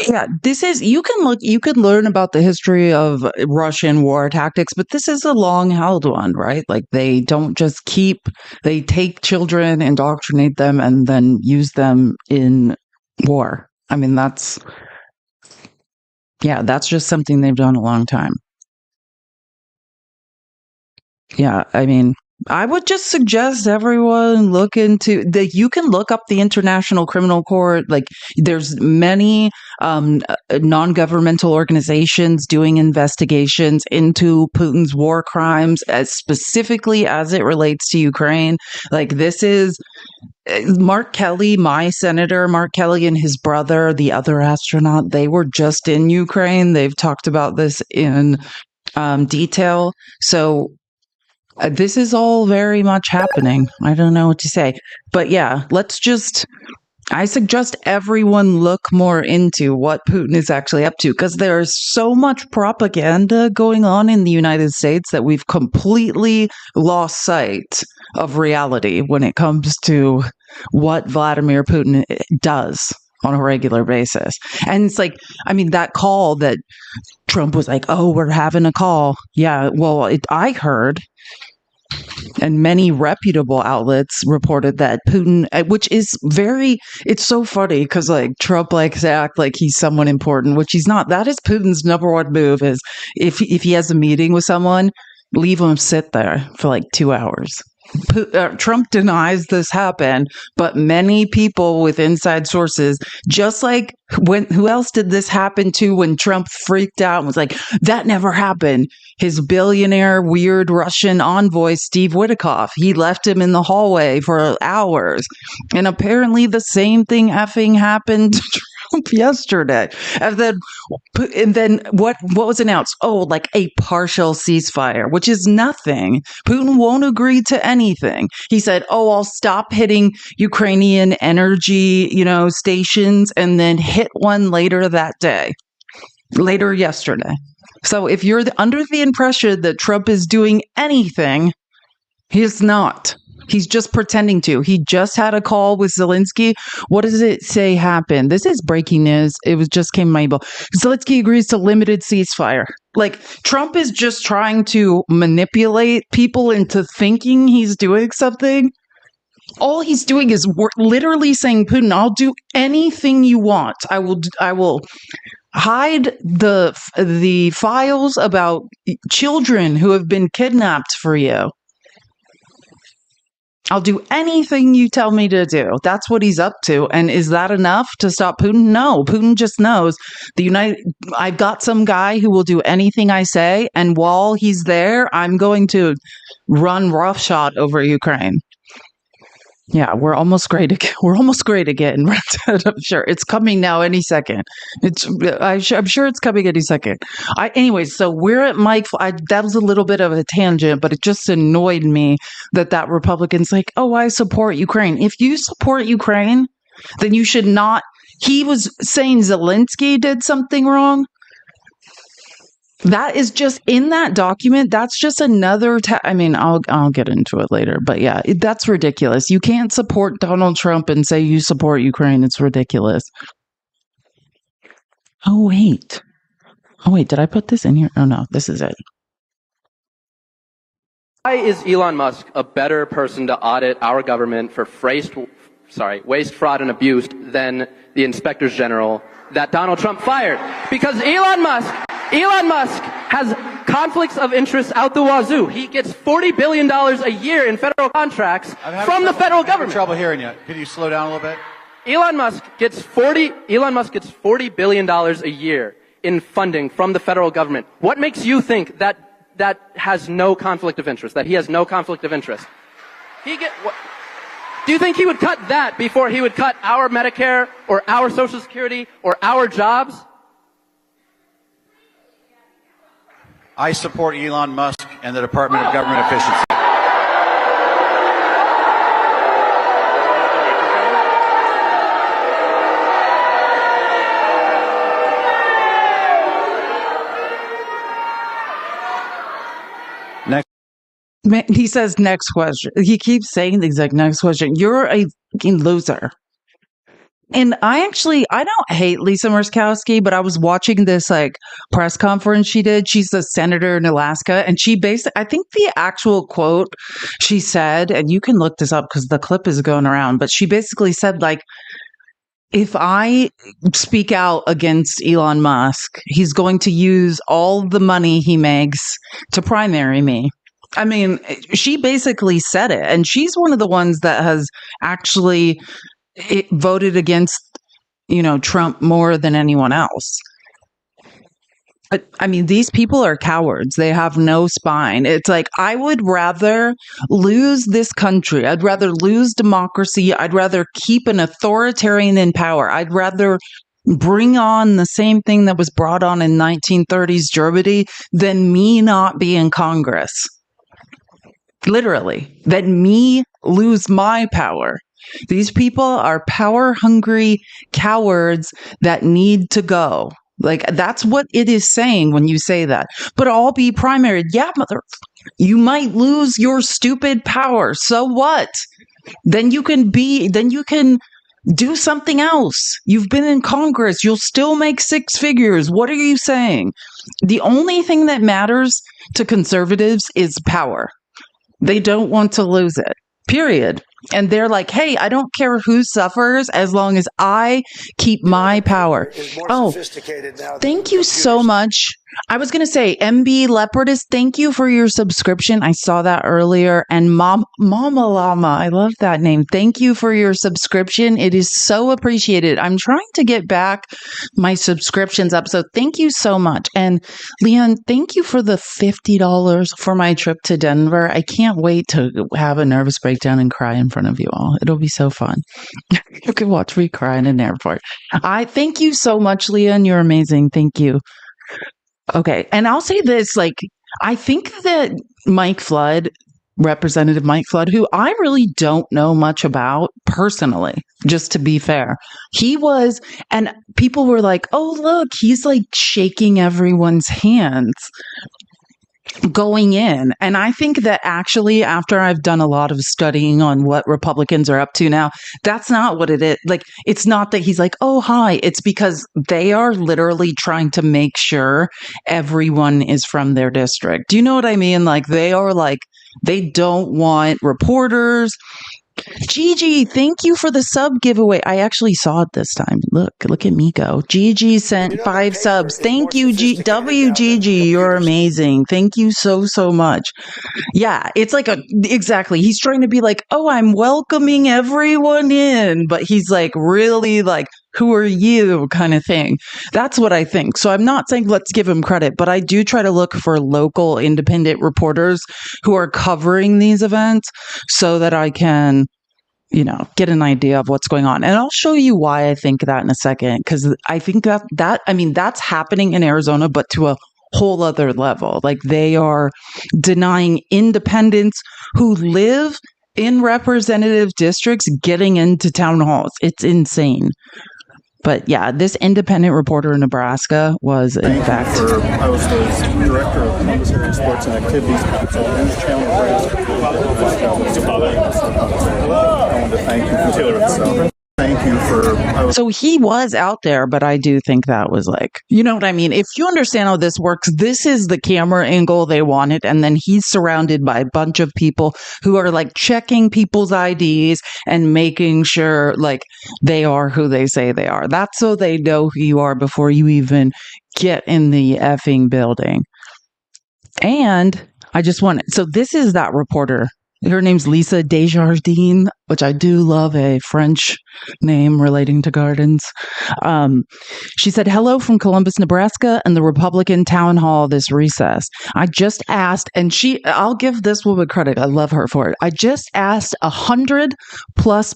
Yeah, you can learn about the history of Russian war tactics, but this is a long held one, right? They don't just they take children, indoctrinate them, and then use them in war. I mean, that's Yeah, that's just something they've done a long time. Yeah, I mean, I would just suggest everyone look into that. You can look up the International Criminal Court. Like, there's many non-governmental organizations doing investigations into Putin's war crimes, as specifically as it relates to Ukraine. Like, this is Mark Kelly, my senator, Mark Kelly, and his brother, the other astronaut. They were just in Ukraine. They've talked about this in detail. So this is all very much happening. I don't know what to say. But yeah, I suggest everyone look more into what Putin is actually up to, because there's so much propaganda going on in the United States that we've completely lost sight of reality when it comes to what Vladimir Putin does on a regular basis. And it's like, I mean, that call that Trump was like, oh, we're having a call. Yeah, well, I heard, and many reputable outlets reported that Putin, which is it's so funny because like Trump likes to act like he's someone important, which he's not. That is Putin's number one move, is if he has a meeting with someone, leave him sit there for like 2 hours. Trump denies this happened, but many people with inside sources, just like who else did this happen to when Trump freaked out and was like, that never happened? His billionaire, weird Russian envoy, Steve Witkoff, he left him in the hallway for hours. And apparently the same thing effing happened to Trump yesterday. And then what was announced? Oh, like a partial ceasefire, which is nothing. Putin won't agree to anything. He said, oh, I'll stop hitting Ukrainian energy, stations, and then hit one later yesterday. So if you're under the impression that Trump is doing anything, he's not. He's just pretending to. He just had a call with Zelensky. What does it say happened? This is breaking news. It just came in my email. Zelensky agrees to limited ceasefire. Like, Trump is just trying to manipulate people into thinking he's doing something. All he's doing is literally saying, Putin, I'll do anything you want. I will hide the files about children who have been kidnapped for you. I'll do anything you tell me to do. That's what he's up to. And is that enough to stop Putin? No. Putin just knows I've got some guy who will do anything I say. And while he's there, I'm going to run roughshod over Ukraine. Yeah, we're almost great again. I'm sure it's coming now any second. I'm sure it's coming any second. Anyways, so we're at Mike. That was a little bit of a tangent, but it just annoyed me that Republican's like, oh, I support Ukraine. If you support Ukraine, then you should not. He was saying Zelensky did something wrong. That is just in that document. That's just another. I'll get into it later, but yeah, that's ridiculous. You can't support Donald Trump and say you support Ukraine. It's ridiculous. Oh wait, did I put this in here? Oh no, this is it. Why is Elon Musk a better person to audit our government for waste, fraud, and abuse than the inspectors general that Donald Trump fired? Because Elon Musk has conflicts of interest out the wazoo. He gets $40 billion a year in federal contracts from the federal government. I'm having trouble hearing you. Can you slow down a little bit? Elon Musk gets $40 billion a year in funding from the federal government. What makes you think that has no conflict of interest, that he has no conflict of interest? Do you think he would cut that before he would cut our Medicare or our Social Security or our jobs? I support Elon Musk and the Department of Government Efficiency. Next. He says next question. He keeps saying things like next question. You're a fucking loser. And I don't hate Lisa Murkowski, but I was watching this press conference she did. She's the senator in Alaska. And she I think the actual quote she said, and you can look this up because the clip is going around, but she basically said if I speak out against Elon Musk, he's going to use all the money he makes to primary me. I mean, she basically said it, and she's one of the ones that has actually voted against, Trump more than anyone else. I mean, these people are cowards. They have no spine. It's like, I would rather lose this country. I'd rather lose democracy. I'd rather keep an authoritarian in power. I'd rather bring on the same thing that was brought on in 1930s Germany than me not be in Congress. Literally, than me lose my power. These people are power-hungry cowards that need to go. Like, that's what it is saying when you say that. But I'll be primaried. Yeah, you might lose your stupid power. So what? Then you can do something else. You've been in Congress. You'll still make six figures. What are you saying? The only thing that matters to conservatives is power. They don't want to lose it. Period. And they're like, hey, I don't care who suffers as long as I keep my power. Oh, thank you so much. I was going to say, MB Leopardus, thank you for your subscription. I saw that earlier. And Mama Llama, I love that name. Thank you for your subscription. It is so appreciated. I'm trying to get back my subscriptions up. So thank you so much. And Leon, thank you for the $50 for my trip to Denver. I can't wait to have a nervous breakdown and cry in front of you all. It'll be so fun. You can watch me cry in an airport. I thank you so much, Leon. You're amazing. Thank you. Okay. And I'll say this, like, I think that Representative Mike Flood, who I really don't know much about personally, just to be fair, and people were like, oh, look, he's like shaking everyone's hands going in. And I think that actually, after I've done a lot of studying on what Republicans are up to now, that's not what it is. Like, it's not that he's like, oh, hi. It's because they are literally trying to make sure everyone is from their district. Do you know what I mean? Like, they don't want reporters. Gigi, thank you for the sub giveaway. I actually saw it this time. Look at me go. Gigi sent 5 subs. Thank you, WGG. You're amazing. Thank you so, so much. Yeah, it's like exactly. He's trying to be like, oh, I'm welcoming everyone in. But he's like, really like, who are you kind of thing. That's what I think. So I'm not saying let's give him credit, but I do try to look for local independent reporters who are covering these events so that I can, get an idea of what's going on. And I'll show you why I think that in a second, because I think that's happening in Arizona, but to a whole other level. Like, they are denying independents who live in representative districts getting into town halls. It's insane. But yeah, this independent reporter in Nebraska was, in fact, I was the director of Columbus Area Sports and Activities. I wanted to thank you for thank you for. So he was out there, but I do think that was like, you know what I mean? If you understand how this works, this is the camera angle they wanted. And then he's surrounded by a bunch of people who are like checking people's IDs and making sure like they are who they say they are. That's so they know who you are before you even get in the effing building. And so this is that reporter. Her name's Lisa Desjardins, which I do love, a French name relating to gardens. She said, hello from Columbus, Nebraska, and the Republican town hall this recess. I just asked, and I'll give this woman credit. I love her for it. I just asked 100+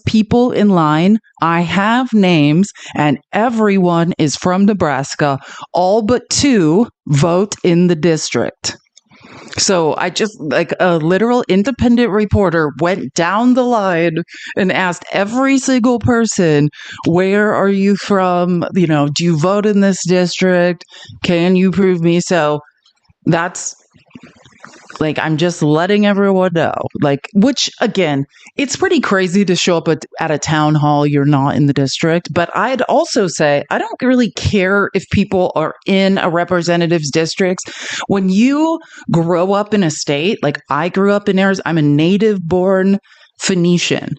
people in line. I have names, and everyone is from Nebraska. All but 2 vote in the district. So I just, like a literal independent reporter, went down the line and asked every single person, where are you from? Do you vote in this district? Can you prove me? So that's like, I'm just letting everyone know, like, which again, it's pretty crazy to show up at a town hall. You're not in the district, but I'd also say, I don't really care if people are in a representative's districts. When you grow up in a state, like I grew up in Arizona, I'm a native born Phoenician.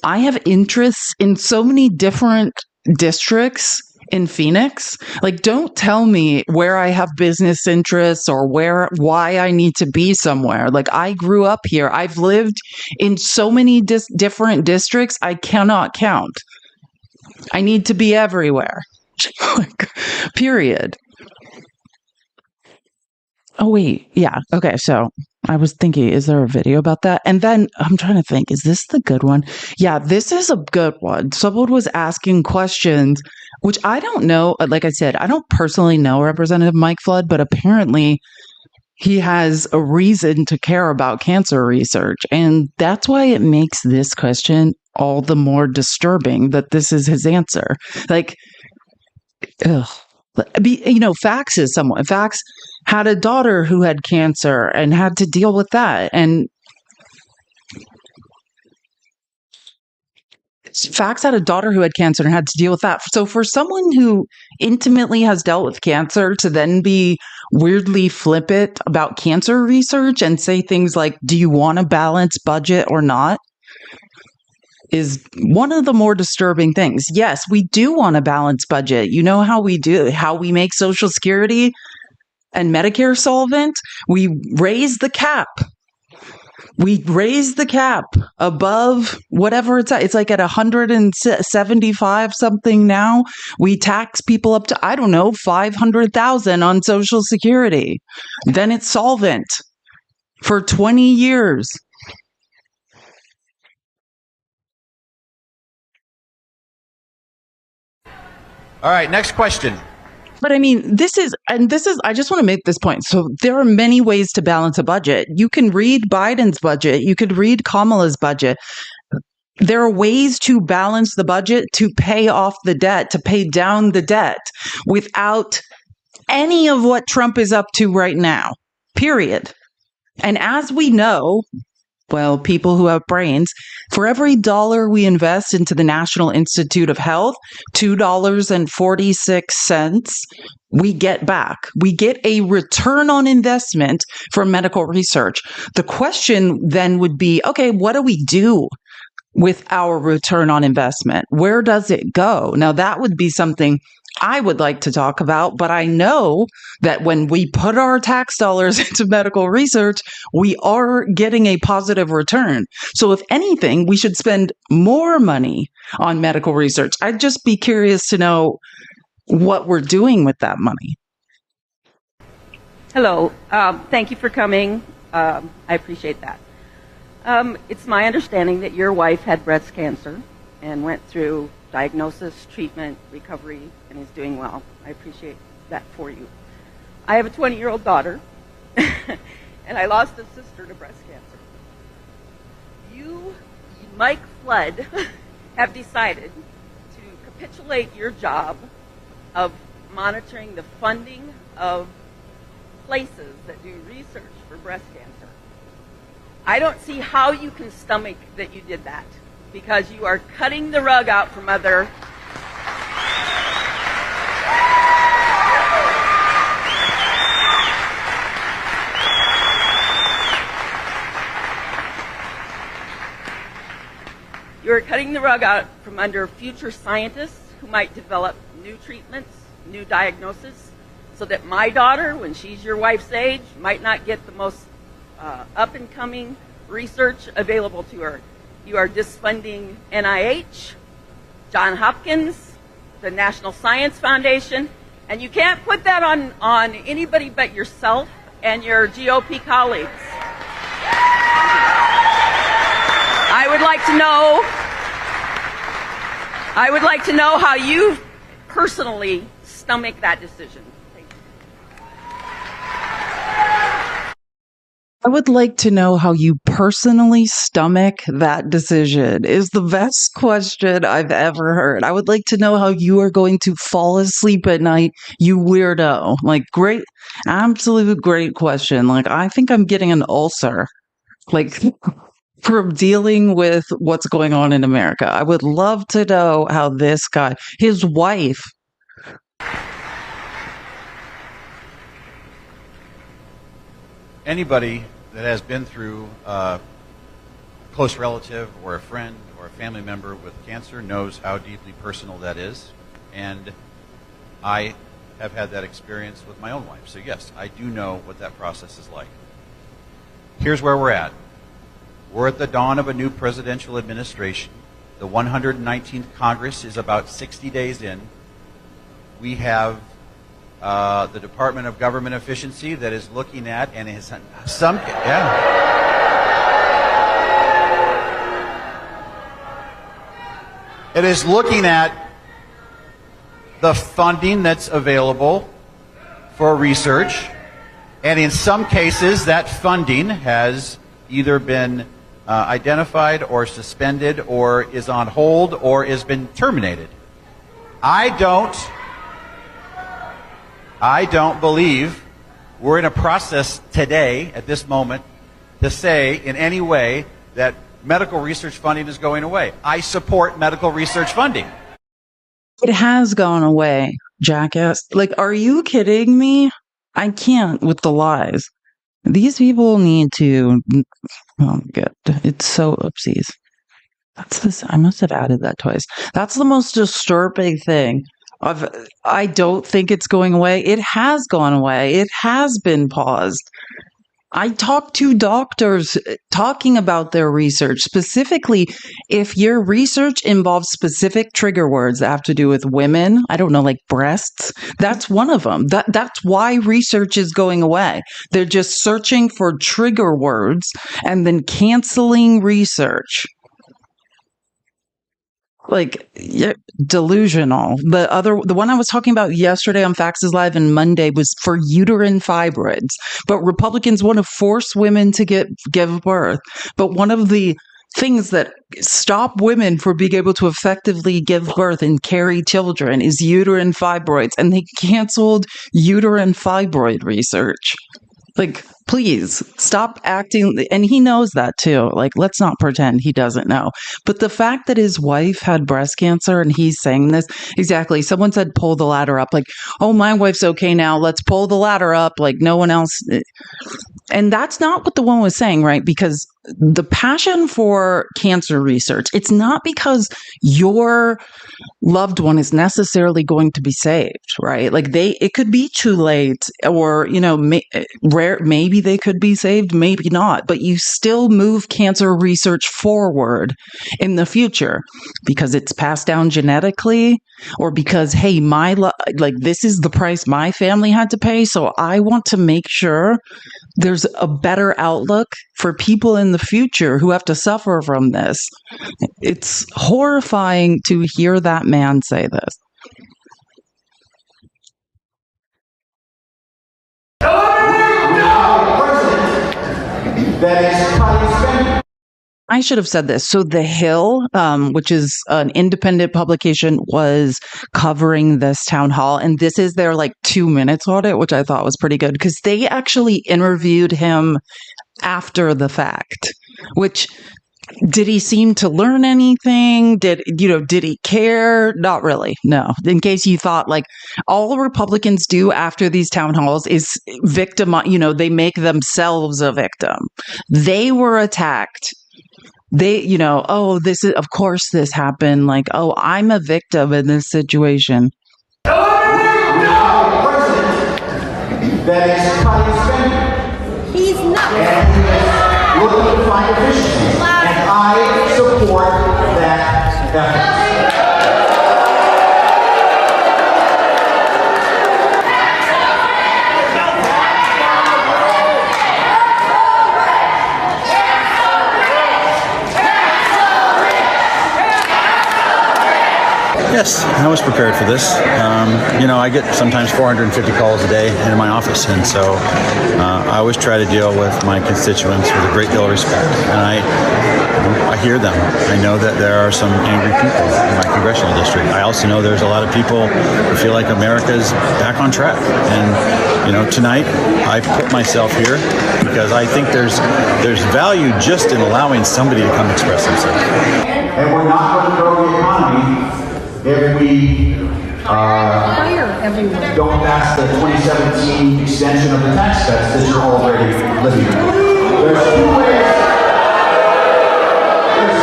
I have interests in so many different districts in Phoenix. Like, don't tell me where I have business interests or why I need to be somewhere. Like, I grew up here. I've lived in so many different districts, I cannot count. I need to be everywhere. Like, period. Oh, wait. Yeah. Okay. So I was thinking, is there a video about that? And then I'm trying to think, is this the good one? Yeah, this is a good one. Someone was asking questions, which I don't know. Like I said, I don't personally know Representative Mike Flood, but apparently he has a reason to care about cancer research. And that's why it makes this question all the more disturbing that this is his answer. Like, ugh. Fax is someone. Fax had a daughter who had cancer and had to deal with that. And Fax had a daughter who had cancer and had to deal with that. So for someone who intimately has dealt with cancer to then be weirdly flippant about cancer research and say things like, do you want a balanced budget or not? Is one of the more disturbing things. Yes, we do want a balanced budget. You know how we make Social Security and Medicare solvent? We raise the cap. We raise the cap above whatever it's at. It's like at 175 something now. We tax people up to, I don't know, 500,000 on Social Security. Then it's solvent for 20 years. All right, next question. But I mean, I just want to make this point. So there are many ways to balance a budget. You can read Biden's budget. You could read Kamala's budget. There are ways to balance the budget, to pay off the debt, to pay down the debt without any of what Trump is up to right now, period. And as we know, well, people who have brains, for every dollar we invest into the National Institute of Health, $2.46 we get back. We get a return on investment from medical research. The question then would be, okay, what do we do with our return on investment? Where does it go? Now, that would be something I would like to talk about, but I know that when we put our tax dollars into medical research, we are getting a positive return. So if anything, we should spend more money on medical research. I'd just be curious to know what we're doing with that money. Hello. Thank you for coming. I appreciate that. It's my understanding that your wife had breast cancer and went through diagnosis, treatment, recovery, and is doing well. I appreciate that for you. I have a 20-year-old daughter, and I lost a sister to breast cancer. You, Mike Flood, have decided to capitulate your job of monitoring the funding of places that do research for breast cancer. I don't see how you can stomach that you did that, because you are cutting the rug out from other. You are cutting the rug out from under future scientists who might develop new treatments, new diagnoses, so that my daughter, when she's your wife's age, might not get the most up-and-coming research available to her. You are disfunding NIH, Johns Hopkins, the National Science Foundation, and you can't put that on anybody but yourself and your GOP colleagues. I would like to know how you personally stomach that decision. I would like to know how you personally stomach that decision is the best question I've ever heard. I would like to know how you are going to fall asleep at night, you weirdo. Like, great, absolute great question. Like, I think I'm getting an ulcer, like, from dealing with what's going on in America. I would love to know how this guy, his wife, Anybody that has been through a close relative or a friend or a family member with cancer knows how deeply personal that is. And I have had that experience with my own wife. So yes, I do know what that process is like. Here's where we're at. We're at the dawn of a new presidential administration. The 119th Congress is about 60 days in. We have the Department of Government Efficiency that is looking at and has some, it is looking at the funding that's available for research, and in some cases that funding has either been identified or suspended or is on hold or has been terminated. I don't believe we're in a process today, at this moment, to say in any way that medical research funding is going away. I support medical research funding. It has gone away, jackass. Like, are you kidding me? I can't with the lies. These people need to... Oh, good. It's so oopsies. That's this. I must have added that twice. That's the most disturbing thing. I don't think it's going away. It has gone away. It has been paused. I talked to doctors talking about their research. Specifically, if your research involves specific trigger words that have to do with women, I don't know, like breasts, that's one of them. That's why research is going away. They're just searching for trigger words and then canceling research. Like, yeah, delusional. The one I was talking about yesterday on Faxes Live and Monday was for uterine fibroids. But Republicans want to force women to give birth. But one of the things that stop women from being able to effectively give birth and carry children is uterine fibroids. And they canceled uterine fibroid research. Like, please stop acting. And he knows that too. Like, let's not pretend he doesn't know. But the fact that his wife had breast cancer and he's saying this, exactly. Someone said, pull the ladder up. Like, oh, my wife's okay now. Let's pull the ladder up. Like, no one else. And that's not what the one was saying, right? Because the passion for cancer research, it's not because your loved one is necessarily going to be saved, right? Like it could be too late, or, you know, maybe they could be saved, maybe not, but you still move cancer research forward in the future because it's passed down genetically, or because, hey, like this is the price my family had to pay. So I want to make sure there's a better outlook for people in the future who have to suffer from this. It's horrifying to hear that man say this. I should have said this. So The Hill, which is an independent publication, was covering this town hall. And this is their 2 minutes on it, which I thought was pretty good because they actually interviewed him after the fact, which... Did he seem to learn anything? Did he care? Not really. No. In case you thought, all Republicans do after these town halls is they make themselves a victim. They were attacked. They, this is, of course this happened. I'm a victim in this situation. He's not. Looking to find efficiencies, and I support that effort. Yes, I was prepared for this. I get sometimes 450 calls a day in my office, and so I always try to deal with my constituents with a great deal of respect. And I hear them. I know that there are some angry people in my congressional district. I also know there's a lot of people who feel like America's back on track. And tonight I put myself here because I think there's value just in allowing somebody to come express themselves. And we're not going to grow the economy if we don't pass the 2017 extension of the tax cuts that you're already living in. There's two ways.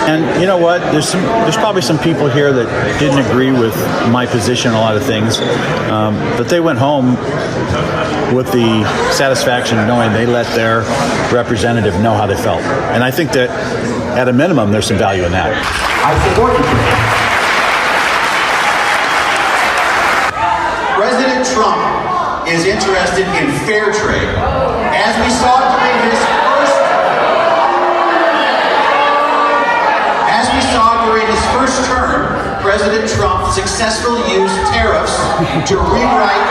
And you know what? There's probably some people here that didn't agree with my position on a lot of things, but they went home with the satisfaction of knowing they let their representative know how they felt. And I think that at a minimum, there's some value in that. I support you. President Trump is interested in fair trade. As we saw during his first term, President Trump successfully used tariffs to rewrite.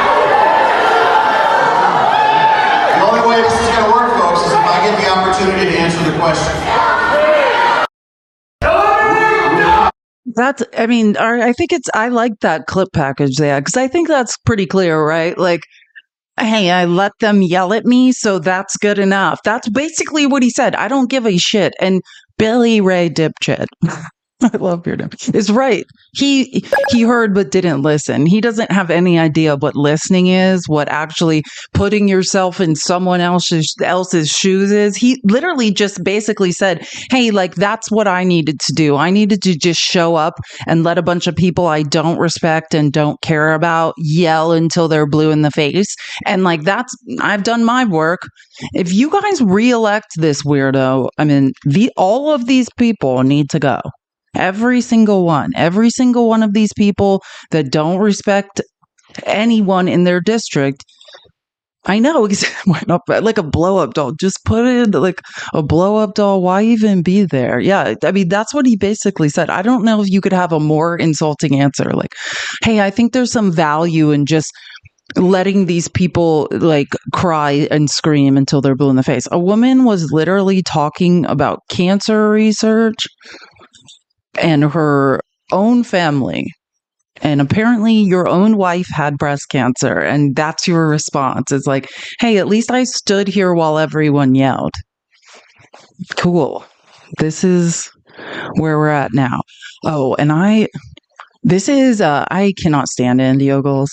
The only way this is going to work, folks, is if I get the opportunity to answer the question. I like that clip package there because I think that's pretty clear, right? Like, hey, I let them yell at me, so that's good enough. That's basically what he said. I don't give a shit. And Billy Ray Dipchit. I love your name. Is right. He heard but didn't listen. He doesn't have any idea what listening is, what actually putting yourself in someone else's shoes is. He literally just basically said, hey, like, that's what I needed to do. I needed to just show up and let a bunch of people I don't respect and don't care about yell until they're blue in the face. And like, I've done my work. If you guys reelect this weirdo, I mean, all of these people need to go. Every single one of these people that don't respect anyone in their district. I know, like a blow up doll. Just put it like a blow up doll. Why even be there? Yeah, I mean, that's what he basically said. I don't know if you could have a more insulting answer. Like, hey, I think there's some value in just letting these people like cry and scream until they're blue in the face. A woman was literally talking about cancer research and her own family. And apparently your own wife had breast cancer. And that's your response. It's like, hey, at least I stood here while everyone yelled. Cool. This is where we're at now. Oh, and I cannot stand Andy Ogles.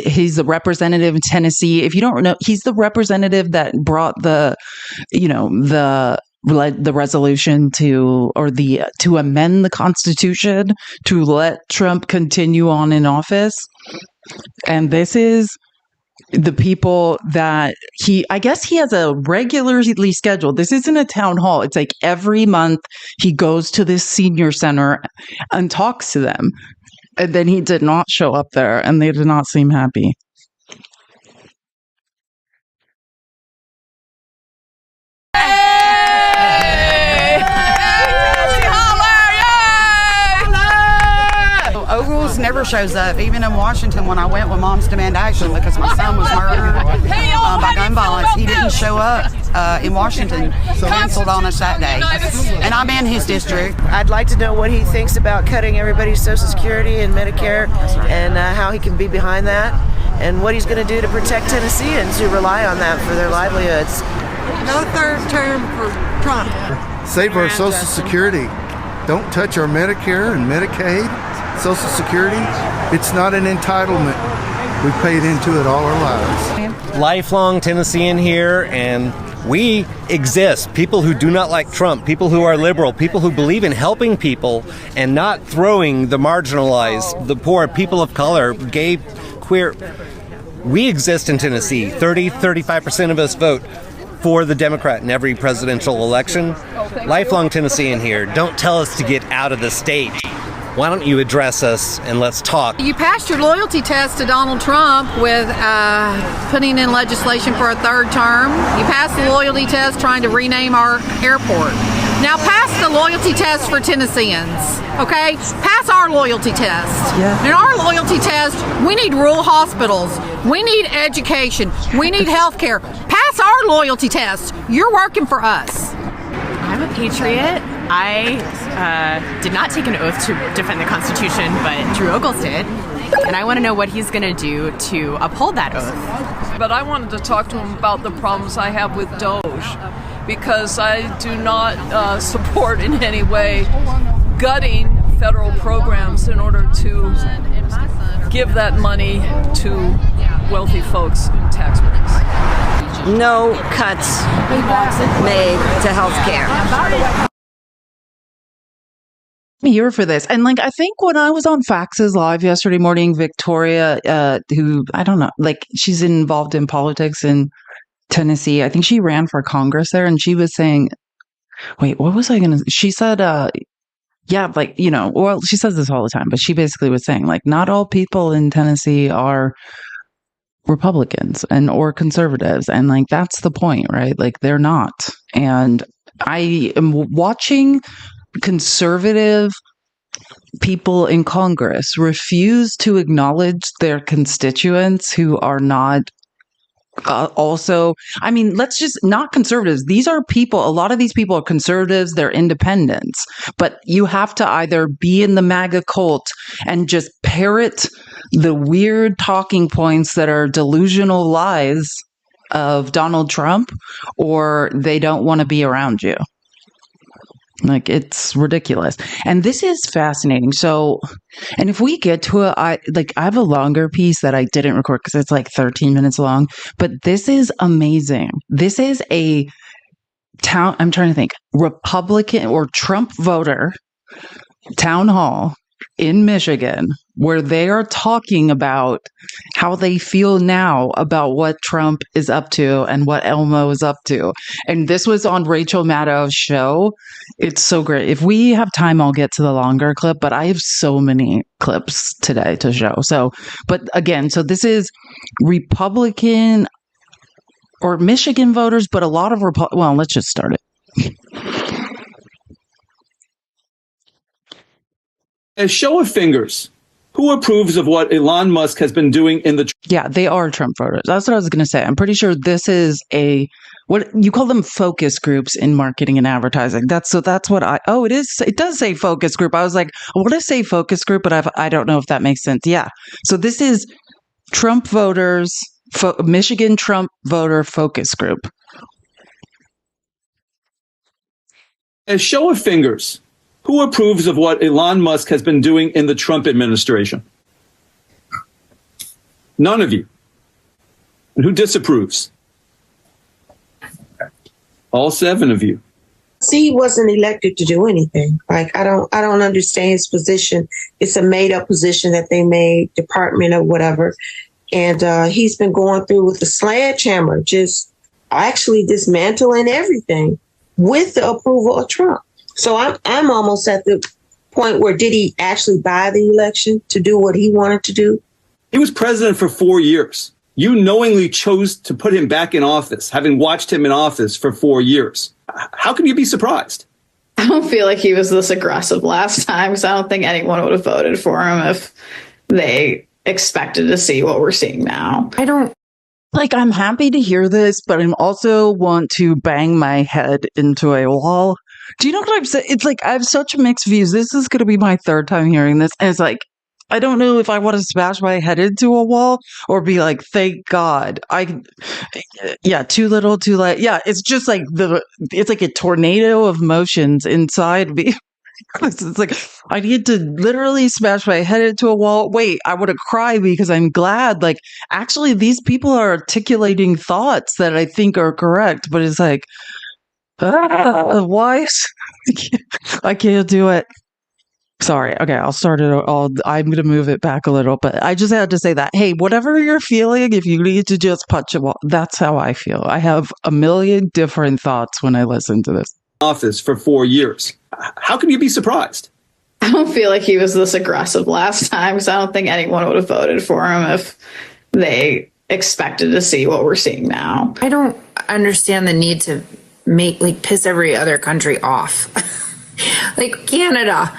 He's the representative of Tennessee. If you don't know, he's the representative that brought the resolution to amend the Constitution to let Trump continue on in office. And this is the people that I guess he has a regularly scheduled. This isn't a town hall. It's like every month he goes to this senior center and talks to them. And then he did not show up there and they did not seem happy. Ogles never shows up, even in Washington when I went with Moms Demand Action because my son was murdered by gun violence. He didn't show up in Washington, canceled on us that day. And I'm in his district. I'd like to know what he thinks about cutting everybody's Social Security and Medicare and how he can be behind that and what he's going to do to protect Tennesseans who rely on that for their livelihoods. No third term for Trump. Save our Social Security. Don't touch our Medicare and Medicaid. Social Security, it's not an entitlement. We paid into it all our lives. Lifelong Tennessean here, and we exist. People who do not like Trump, people who are liberal, people who believe in helping people and not throwing the marginalized, the poor, people of color, gay, queer. We exist in Tennessee. 35% of us vote for the Democrat in every presidential election. Lifelong Tennessean here. Don't tell us to get out of the state. Why don't you address us and let's talk? You passed your loyalty test to Donald Trump with putting in legislation for a third term. You passed the loyalty test trying to rename our airport. Now pass the loyalty test for Tennesseans, okay? Pass our loyalty test. Yeah. In our loyalty test, we need rural hospitals. We need education. We need health care. Pass our loyalty test. You're working for us. I'm a patriot. I did not take an oath to defend the Constitution, but Drew Ogles did. And I want to know what he's going to do to uphold that oath. But I wanted to talk to him about the problems I have with Doge, because I do not support in any way gutting federal programs in order to give that money to wealthy folks in tax breaks. No cuts made to health care. here for this. And like, I think when I was on Faxes Live yesterday morning, Victoria, who I don't know, like she's involved in politics in Tennessee. I think she ran for Congress there, and she was saying, wait, what was I going to, she said, yeah, like, you know, well, she says this all the time, but she basically was saying like, not all people in Tennessee are Republicans and or conservatives. And like, that's the point, right? Like they're not. And I am watching conservative people in Congress refuse to acknowledge their constituents who are not also, I mean, let's just not conservatives. These are people, a lot of these people are conservatives, they're independents, but you have to either be in the MAGA cult and just parrot the weird talking points that are delusional lies of Donald Trump, or they don't want to be around you. Like, it's ridiculous. And this is fascinating. So, and if we get to it, I have a longer piece that I didn't record because it's like 13 minutes long, but this is amazing. This is a town, I'm trying to think, Republican or Trump voter town hall in Michigan, where they are talking about how they feel now about what Trump is up to and what Elmo is up to. And this was on Rachel Maddow's show. It's so great. If we have time, I'll get to the longer clip, but I have so many clips today to show. So, but again, so this is Republican or Michigan voters, but a lot of well, let's just start it. A show of fingers. Who approves of what Elon Musk has been doing in the... Yeah, they are Trump voters. That's what I was going to say. I'm pretty sure this is what you call them, focus groups in marketing and advertising. That's what it is. It does say focus group. I was like, I want to say focus group, but I don't know if that makes sense. Yeah. So this is Trump voters, Michigan Trump voter focus group. A show of fingers. Who approves of what Elon Musk has been doing in the Trump administration? None of you. And who disapproves? All 7 of you. See, he wasn't elected to do anything. Like, I don't understand his position. It's a made up position that they made, department or whatever. And he's been going through with the sledgehammer, just actually dismantling everything with the approval of Trump. So I'm almost at the point where, did he actually buy the election to do what he wanted to do? He was president for 4 years. You knowingly chose to put him back in office, having watched him in office for 4 years. How can you be surprised? I don't feel like he was this aggressive last time, because I don't think anyone would have voted for him if they expected to see what we're seeing now. I'm happy to hear this, but I'm also want to bang my head into a wall. Do you know what I'm saying? It's like, I have such mixed views. This is going to be my 3rd time hearing this. And it's like, I don't know if I want to smash my head into a wall or be like, thank God. Too little, too late. Yeah, it's just like it's like a tornado of motions inside me. It's like, I need to literally smash my head into a wall. Wait, I want to cry because I'm glad. Like, actually, these people are articulating thoughts that I think are correct. But it's like, why? I can't do it. Sorry. Okay, I'll start it. I'm going to move it back a little, but I just had to say that. Hey, whatever you're feeling, if you need to just punch a wall, that's how I feel. I have a million different thoughts when I listen to this. Office for 4 years. How can you be surprised? I don't feel like he was this aggressive last time, because I don't think anyone would have voted for him if they expected to see what we're seeing now. I don't understand the need to piss every other country off. Like Canada.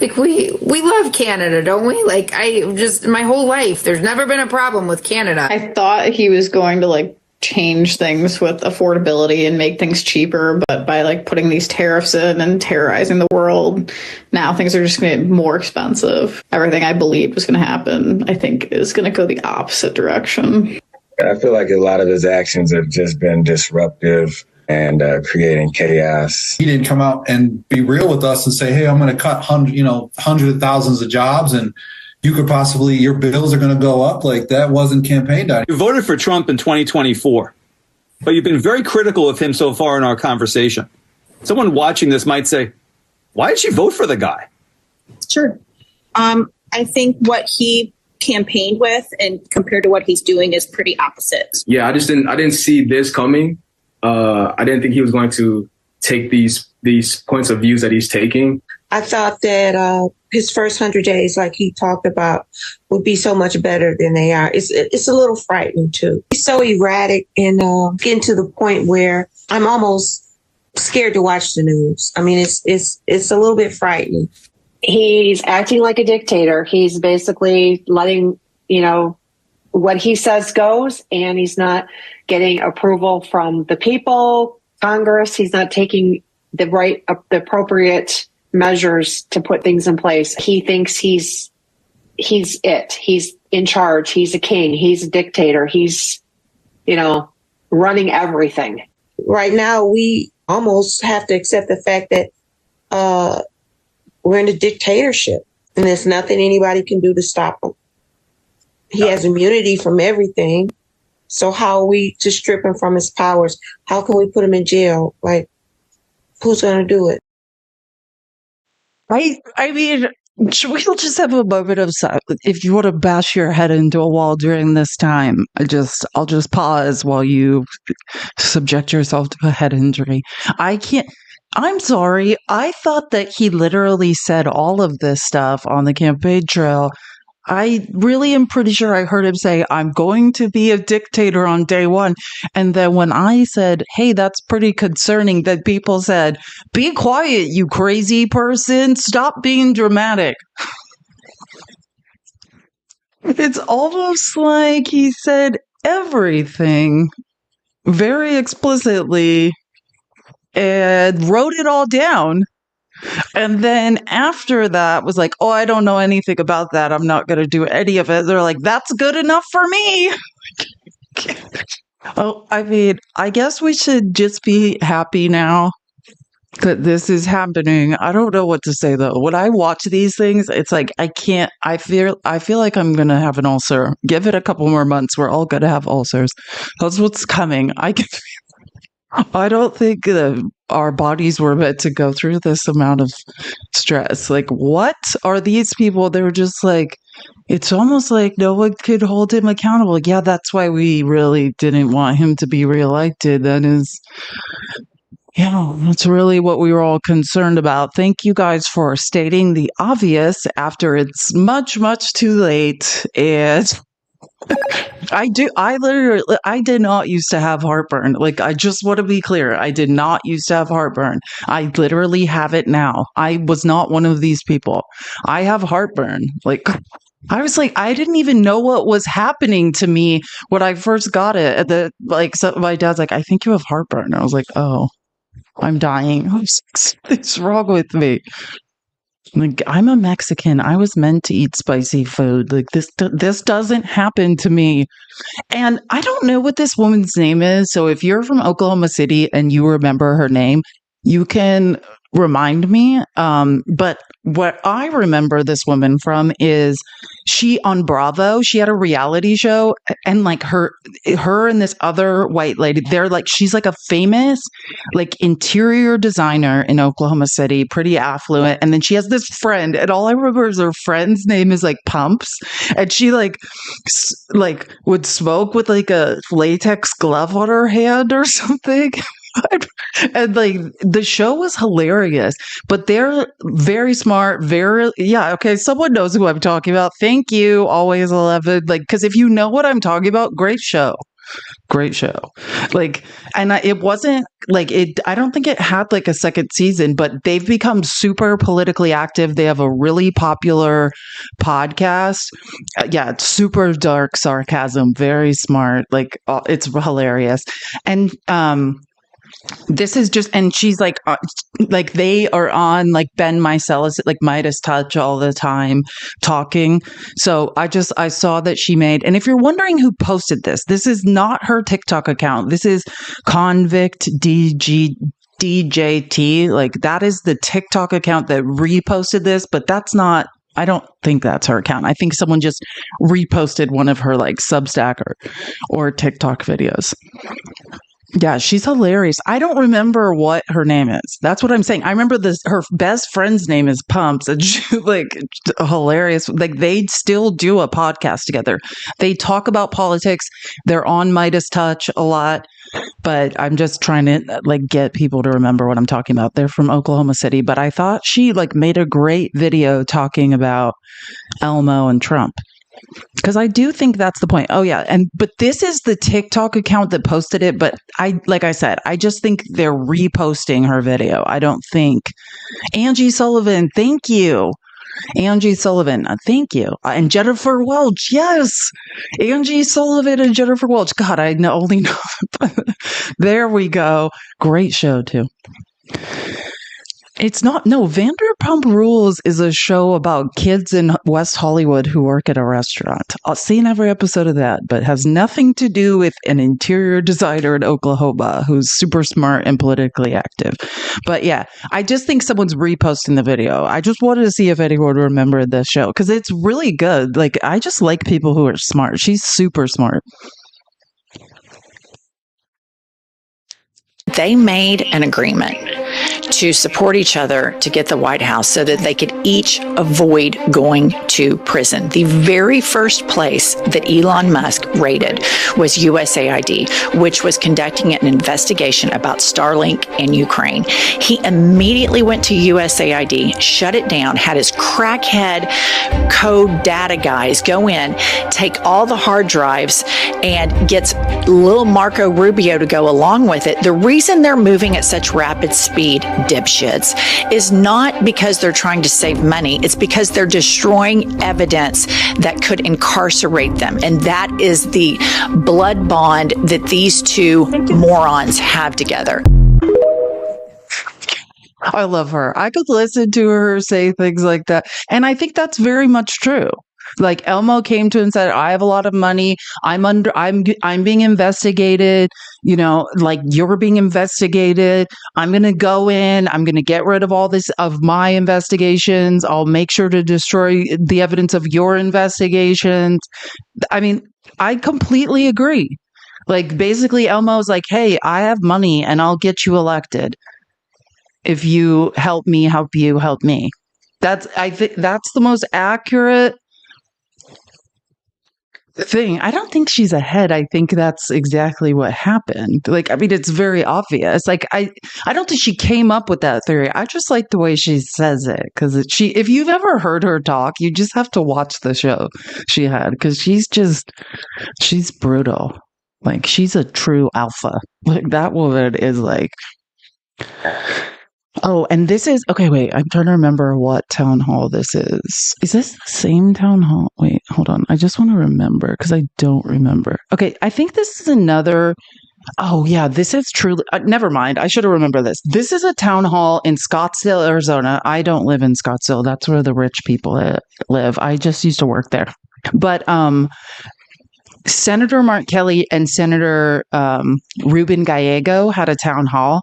Like we love Canada, don't we? Like, I just, my whole life, there's never been a problem with Canada. I thought he was going to change things with affordability and make things cheaper, but by putting these tariffs in and terrorizing the world, now things are just going to get more expensive. Everything I believed was going to happen, I think, is going to go the opposite direction. I feel like a lot of his actions have just been disruptive and creating chaos. He didn't come out and be real with us and say, hey, I'm going to cut hundreds of thousands of jobs, and you could possibly, your bills are going to go up. Like, that wasn't campaigned on. You voted for Trump in 2024, but you've been very critical of him so far in our conversation. Someone watching this might say, why did you vote for the guy? Sure. I think what he campaigned with and compared to what he's doing is pretty opposite. Yeah, I didn't see this coming. I didn't think he was going to take these points of views that he's taking. I thought that his first 100 days, like he talked about, would be so much better than they are. It's a little frightening too. He's so erratic and getting to the point where I'm almost scared to watch the news. I mean, it's a little bit frightening. He's acting like a dictator. He's basically letting, what he says goes, and he's not getting approval from the people, Congress. He's not taking the appropriate measures to put things in place. He thinks he's it. He's in charge. He's a king. He's a dictator. He's, running everything. Right now, we almost have to accept the fact that we're in a dictatorship, and there's nothing anybody can do to stop him. He has immunity from everything. So how are we to strip him from his powers? How can we put him in jail? Like, who's going to do it? I mean, should we just have a moment of silence? If you want to bash your head into a wall during this time, I'll just pause while you subject yourself to a head injury. I'm sorry. I thought that he literally said all of this stuff on the campaign trail. I really am pretty sure I heard him say, I'm going to be a dictator on day one. And then when I said, hey, that's pretty concerning, that people said, be quiet, you crazy person. Stop being dramatic. It's almost like he said everything very explicitly and wrote it all down. And then after that was like, oh, I don't know anything about that. I'm not going to do any of it. They're like, that's good enough for me. Oh, I mean, I guess we should just be happy now that this is happening. I don't know what to say though. When I watch these things, it's like I feel like I'm going to have an ulcer. Give it a couple more months. We're all going to have ulcers. That's what's coming. I don't think our bodies were meant to go through this amount of stress. Like, what are these people? They're just like, it's almost like no one could hold him accountable. Yeah, that's why we really didn't want him to be reelected. That's really what we were all concerned about. Thank you guys for stating the obvious after it's much, much too late. And I did not used to have heartburn. Like, I just want to be clear. I did not used to have heartburn. I literally have it now. I was not one of these people. I have heartburn. Like, I was like, I didn't even know what was happening to me when I first got it. So my dad's like, I think you have heartburn. I was like, oh, I'm dying. What's wrong with me? Like, I'm a Mexican. I was meant to eat spicy food. Like, this doesn't happen to me. And I don't know what this woman's name is. So if you're from Oklahoma City and you remember her name, you can remind me. But what I remember this woman from is she on Bravo, she had a reality show, and like her and this other white lady, she's like a famous like interior designer in Oklahoma City, pretty affluent. And then she has this friend, and all I remember is her friend's name is like Pumps, and she like would smoke with like a latex glove on her hand or something. And like the show was hilarious, but they're very smart, okay, someone knows who I'm talking about. Thank you, always 11. Like, because if you know what I'm talking about, great show. Like, and it wasn't like it, I don't think it had like a second season, but they've become super politically active. They have a really popular podcast. It's super dark sarcasm, very smart. Like, it's hilarious. And this is just, and she's like they are on like Ben Meiselas, like Midas Touch all the time talking. So I saw that she made, and if you're wondering who posted this is not her TikTok account. This is Convict DJT. Like, that is the TikTok account that reposted this, but I don't think that's her account. I think someone just reposted one of her like Substack or TikTok videos. Yeah, she's hilarious. I don't remember what her name is. That's what I'm saying. I remember this. Her best friend's name is Pumps, and she, like, hilarious. Like, they still do a podcast together. They talk about politics. They're on Midas Touch a lot, but I'm just trying to like get people to remember what I'm talking about. They're from Oklahoma City, but I thought she like made a great video talking about Elmo and Trump. Because I do think that's the point. Oh yeah, but this is the TikTok account that posted it. But like I said, I just think they're reposting her video. I don't think Angie Sullivan. Thank you, Angie Sullivan. Thank you, and Jennifer Welch. Yes, Angie Sullivan and Jennifer Welch. God, I only know. There we go. Great show too. It's not, no, Vanderpump Rules is a show about kids in West Hollywood who work at a restaurant. I've seen every episode of that, but has nothing to do with an interior designer in Oklahoma who's super smart and politically active. But yeah, I just think someone's reposting the video. I just wanted to see if anyone remembered this show because it's really good. Like, I just like people who are smart. She's super smart. They made an agreement to support each other to get the White House so that they could each avoid going to prison. The very first place that Elon Musk raided was USAID, which was conducting an investigation about Starlink in Ukraine. He immediately went to USAID, shut it down, had his crackhead code data guys go in, take all the hard drives, and gets little Marco Rubio to go along with it. The reason they're moving at such rapid speed, dipshits, is not because they're trying to save money. It's because they're destroying evidence that could incarcerate them. And that is the blood bond that these two morons have together. I love her. I could listen to her say things like that. And I think that's very much true. Like, Elmo came to and said, I have a lot of money. I'm being investigated. You know, like, you're being investigated. I'm going to go in. I'm going to get rid of all this of my investigations. I'll make sure to destroy the evidence of your investigations. I mean, I completely agree. Like, basically, Elmo's like, hey, I have money and I'll get you elected. If you help me, help you, help me. I think that's the most accurate thing. I don't think she's ahead. I think that's exactly what happened. Like, I mean, it's very obvious. Like, I don't think she came up with that theory. I just like the way she says it because if you've ever heard her talk, you just have to watch the show she had because she's brutal. Like, she's a true alpha. Like, that woman is like. Oh, and this is, okay, wait, I'm trying to remember what town hall this is. Is this the same town hall? Wait, hold on. I just want to remember because I don't remember. Okay, I think this is another, oh yeah, this is truly, never mind. I should have remembered this. This is a town hall in Scottsdale, Arizona. I don't live in Scottsdale. That's where the rich people live. I just used to work there. But, Senator Mark Kelly and Senator Ruben Gallego had a town hall.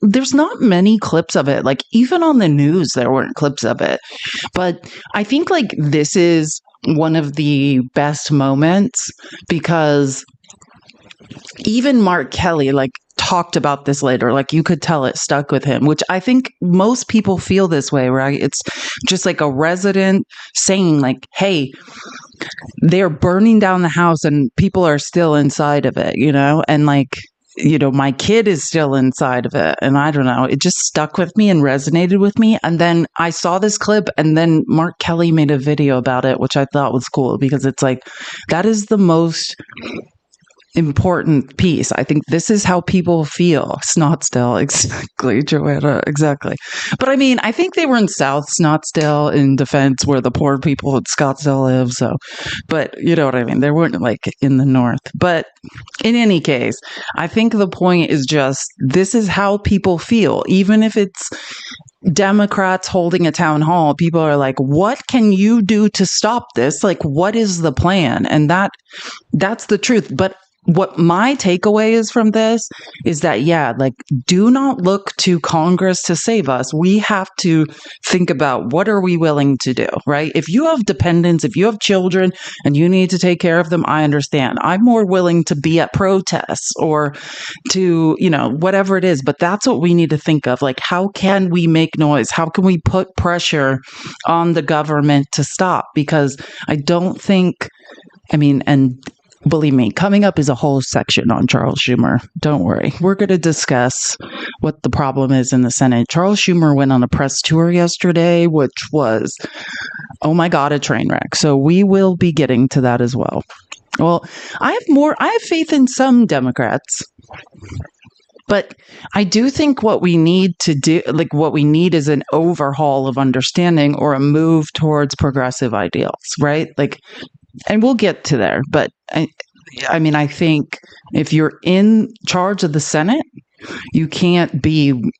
There's not many clips of it. Like, even on the news, there weren't clips of it. But I think, like, this is one of the best moments because even Mark Kelly, like, talked about this later. Like, you could tell it stuck with him, which I think most people feel this way, right? It's just like a resident saying, like, hey, they're burning down the house and people are still inside of it, you know? And, like, you know, my kid is still inside of it. And I don't know, it just stuck with me and resonated with me. And then I saw this clip and then Mark Kelly made a video about it, which I thought was cool because it's like, that is the most important piece. I think this is how people feel. Scottsdale, exactly, Joanna, exactly. But I mean, I think they were in South Scottsdale in defense where the poor people in Scottsdale live. So, but you know what I mean? They weren't like in the North. But in any case, I think the point is just this is how people feel. Even if it's Democrats holding a town hall, people are like, what can you do to stop this? Like, what is the plan? And that's the truth. But what my takeaway is from this is that, yeah, like, do not look to Congress to save us. We have to think about what are we willing to do, right? If you have dependents, if you have children and you need to take care of them, I understand. I'm more willing to be at protests or to, whatever it is. But that's what we need to think of. Like, how can we make noise? How can we put pressure on the government to stop? Because I don't think, and believe me, coming up is a whole section on Charles Schumer. Don't worry. We're going to discuss what the problem is in the Senate. Charles Schumer went on a press tour yesterday, which was, oh my God, a train wreck. So we will be getting to that as well. Well, I have faith in some Democrats. But I do think what we need to do, what we need is an overhaul of understanding or a move towards progressive ideals, right? And we'll get to there, but I think if you're in charge of the Senate, you can't be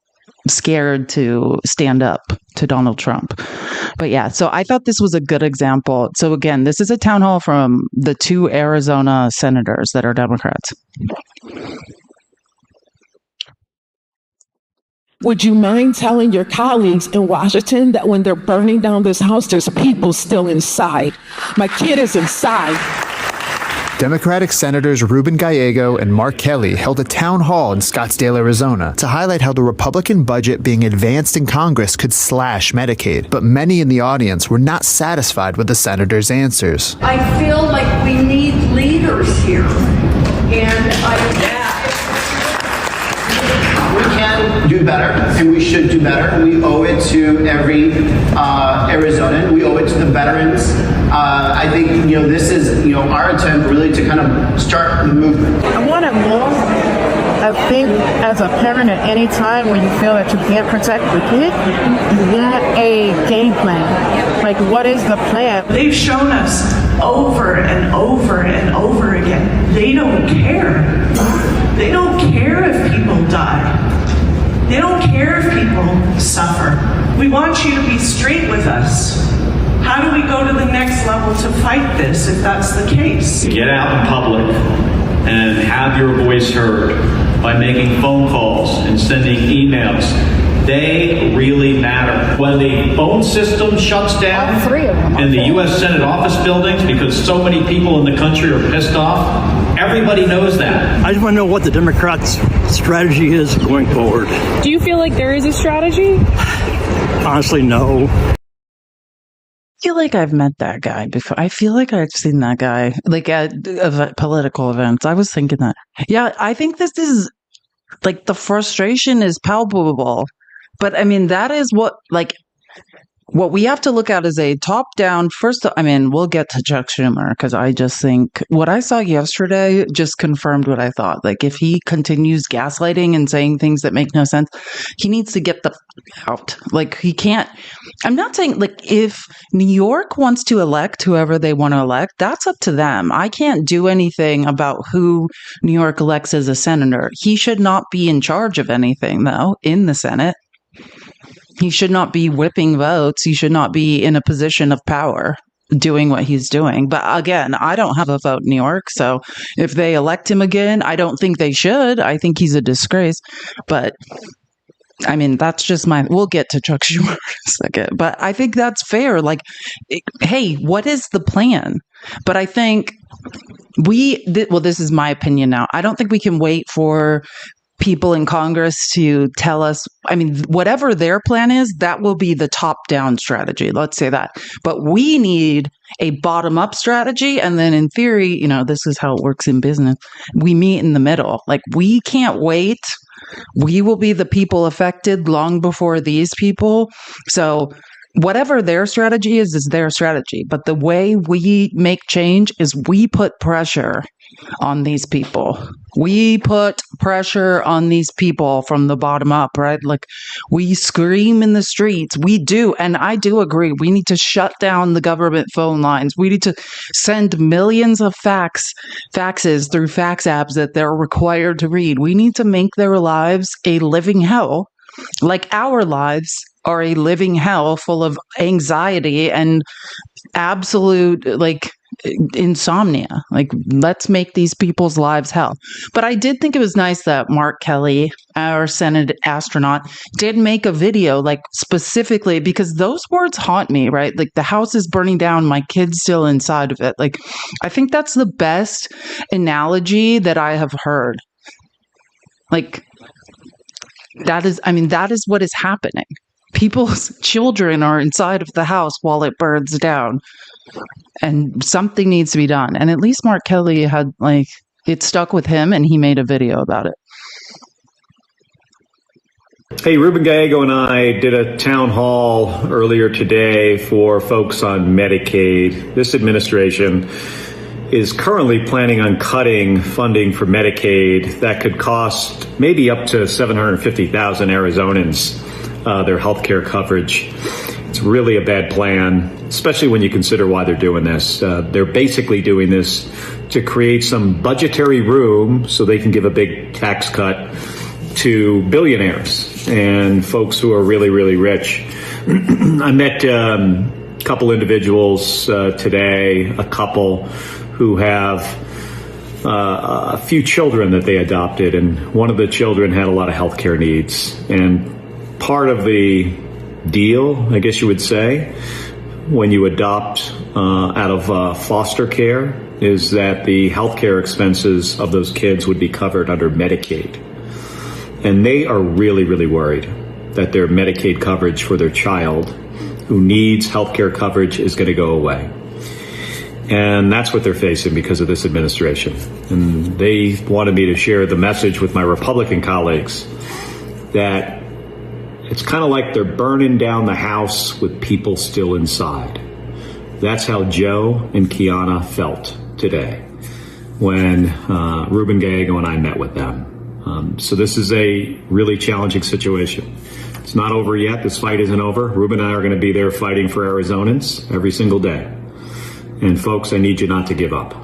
scared to stand up to Donald Trump. But yeah, so I thought this was a good example. So again, this is a town hall from the 2 Arizona senators that are Democrats. Would you mind telling your colleagues in Washington that when they're burning down this house, there's people still inside? My kid is inside. Democratic Senators Ruben Gallego and Mark Kelly held a town hall in Scottsdale, Arizona, to highlight how the Republican budget being advanced in Congress could slash Medicaid. But many in the audience were not satisfied with the senators' answers. I feel like we need leaders here. We can do better, and we should do better. We owe it to every Arizonan. We owe it to the veterans. I think this is our attempt really to kind of start the movement. I want to know. I think as a parent, at any time when you feel that you can't protect the kid, you want a game plan. Like, what is the plan? They've shown us over and over and over again. They don't care. They don't care if people die. They don't care if people suffer. We want you to be straight with us. How do we go to the next level to fight this if that's the case? Get out in public and have your voice heard by making phone calls and sending emails. They really matter. When the phone system shuts down in the U.S. Senate office buildings because so many people in the country are pissed off, everybody knows that. I just want to know what the Democrats' strategy is going forward. Do you feel like there is a strategy? Honestly, no. I feel like I've met that guy before. I feel like I've seen that guy, at political events. I was thinking that. Yeah, I think this is, the frustration is palpable. But that is what we have to look at is a top-down. First, we'll get to Chuck Schumer because I just think what I saw yesterday just confirmed what I thought. If he continues gaslighting and saying things that make no sense, he needs to get the out. He can't. I'm not saying if New York wants to elect whoever they want to elect, that's up to them. I can't do anything about who New York elects as a senator. He should not be in charge of anything, though, in the Senate. He should not be whipping votes. He should not be in a position of power doing what he's doing. But again, I don't have a vote in New York. So if they elect him again, I don't think they should. I think he's a disgrace. But that's just we'll get to Chuck Schumer in a second. But I think that's fair. Hey, what is the plan? But I think this is my opinion now. I don't think we can wait for people in Congress to tell us, whatever their plan is, that will be the top-down strategy. Let's say that. But we need a bottom-up strategy. And then in theory, this is how it works in business. We meet in the middle. We can't wait. We will be the people affected long before these people. So whatever their strategy is their strategy. But the way we make change is we put pressure on these people. We put pressure on these people from the bottom up, right? We scream in the streets. We do. And I do agree. We need to shut down the government phone lines. We need to send millions of faxes through fax apps that they're required to read. We need to make their lives a living hell, like our lives are a living hell full of anxiety and absolute insomnia. Like, let's make these people's lives hell. But I did think it was nice that Mark Kelly, our Senate astronaut, did make a video, like, specifically because those words haunt me, right? Like, the house is burning down, my kid's still inside of it. Like, I think that's the best analogy that I have heard. Like, that is what is happening. People's children are inside of the house while it burns down. And something needs to be done. And at least Mark Kelly had, like, it stuck with him and he made a video about it. Hey, Ruben Gallego and I did a town hall earlier today for folks on Medicaid. This administration is currently planning on cutting funding for Medicaid that could cost maybe up to 750,000 Arizonans their health care coverage. It's really a bad plan, especially when you consider why they're doing this. They're basically doing this to create some budgetary room so they can give a big tax cut to billionaires and folks who are really, really rich. I met a couple individuals today, a couple who have a few children that they adopted, and one of the children had a lot of healthcare needs. And part of the deal, I guess you would say, when you adopt out of foster care is that the healthcare expenses of those kids would be covered under Medicaid. And they are really, really worried that their Medicaid coverage for their child who needs healthcare coverage is going to go away. And that's what they're facing because of this administration. And they wanted me to share the message with my Republican colleagues that it's kind of like they're burning down the house with people still inside. That's how Joe and Kiana felt today when Ruben Gallego and I met with them. So this is a really challenging situation. It's not over yet. This fight isn't over. Ruben and I are going to be there fighting for Arizonans every single day. And folks, I need you not to give up.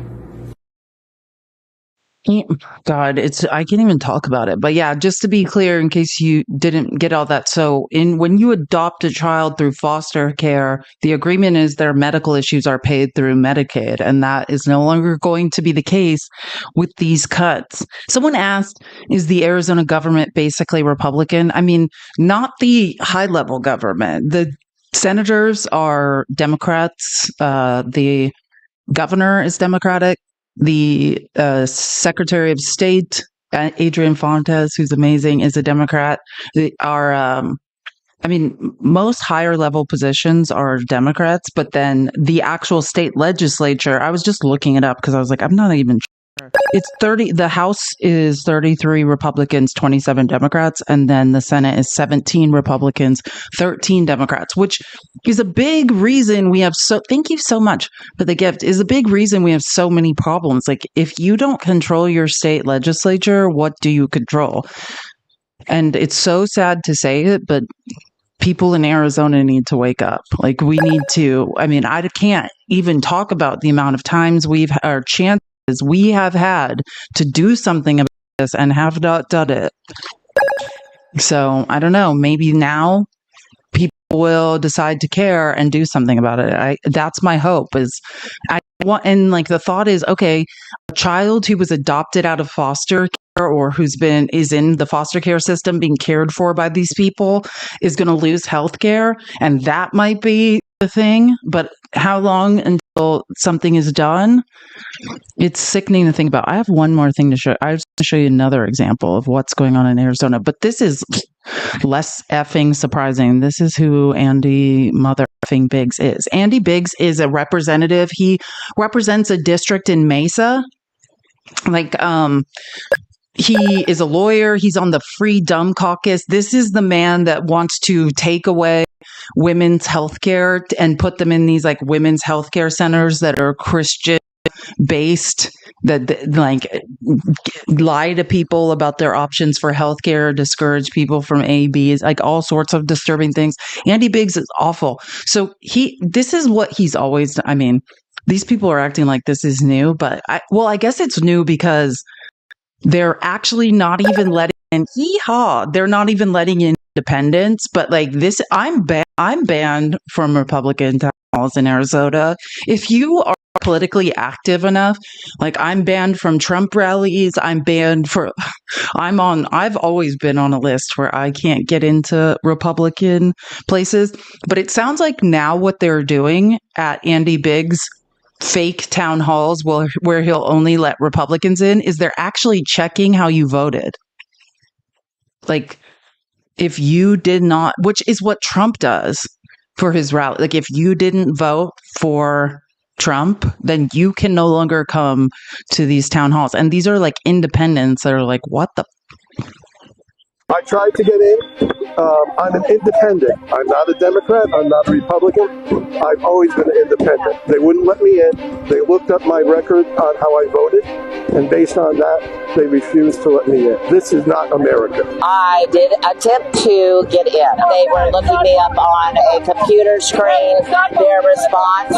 God, I can't even talk about it. But yeah, just to be clear, in case you didn't get all that. So when you adopt a child through foster care, the agreement is their medical issues are paid through Medicaid. And that is no longer going to be the case with these cuts. Someone asked, is the Arizona government basically Republican? I mean, not the high level government. The senators are Democrats. The governor is Democratic. The Secretary of State, Adrian Fontes, who's amazing, is a Democrat. Most higher level positions are Democrats, but then the actual state legislature, I was just looking it up because I was like, I'm not even sure. It's 30, the House is 33 Republicans, 27 Democrats, and then the Senate is 17 Republicans, 13 Democrats, which is a big reason we have thank you so much for the gift, is a big reason we have so many problems. Like, if you don't control your state legislature, what do you control? And it's so sad to say it, but people in Arizona need to wake up. Like, we need to, I can't even talk about the amount of times our chances we have had to do something about this and have not done it. So I don't know, maybe now people will decide to care and do something about it. That's my hope. The thought is, okay, a child who was adopted out of foster care or is in the foster care system being cared for by these people is going to lose health care, and that might be the thing. But how long until something is done? It's sickening to think about. I have one more thing to show. I was going to show you another example of what's going on in Arizona, but this is less effing surprising. This is who Andy mother effing Biggs is. Andy Biggs is a representative. He represents a district in Mesa. He is a lawyer. He's on the Free Dumb Caucus. This is the man that wants to take away women's health care and put them in these women's healthcare centers that are Christian based, that lie to people about their options for healthcare, discourage people from ABs, all sorts of disturbing things. Andy Biggs is awful. So this is what he's always, these people are acting like this is new, but I guess it's new because they're actually not even letting in, they're not even letting in independents, but this, I'm banned from Republican town halls in Arizona. If you are politically active enough. Like, I'm banned from Trump rallies. I've always been on a list where I can't get into Republican places. But it sounds like now what they're doing at Andy Biggs' fake town halls where he'll only let Republicans in is they're actually checking how you voted. Like, if you did not, which is what Trump does for his rally. Like, if you didn't vote for Trump, then you can no longer come to these town halls. And these are like independents that are like, what the? I tried to get in. I'm an independent. I'm not a Democrat. I'm not a Republican. I've always been an independent. They wouldn't let me in. They looked up my record on how I voted, and based on that, they refused to let me in. This is not America. I did attempt to get in. They were looking me up on a computer screen. Their response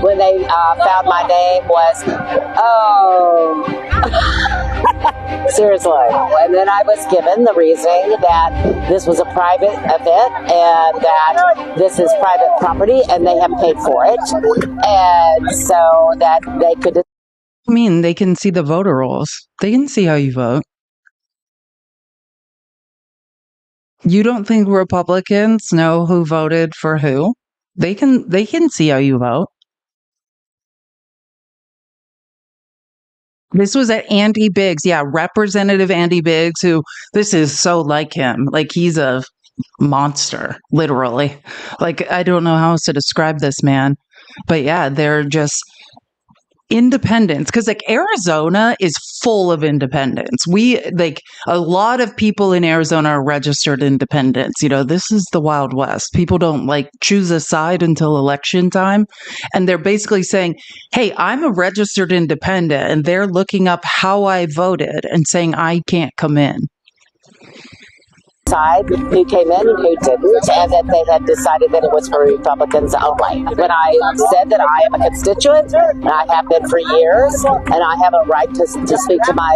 when they found my name was, "Oh." Seriously. And then I was given the reasoning that this was a private event and that this is private property and they have paid for it. And so that they could... I mean, they can see the voter rolls. They can see how you vote. You don't think Republicans know who voted for who? They can see how you vote. This was at Andy Biggs. Yeah, Representative Andy Biggs, who, this is so like him. Like, he's a monster, literally. Like, I don't know how else to describe this man. But yeah, they're just independents. Because, like, Arizona is full of independents. A lot of people in Arizona are registered independents. You know, this is the Wild West. People don't, like, choose a side until election time. And they're basically saying, hey, I'm a registered independent. And they're looking up how I voted and saying I can't come in. Side who came in and who didn't, and that they had decided that it was for Republicans only. When I said that I am a constituent, and I have been for years, and I have a right to speak to my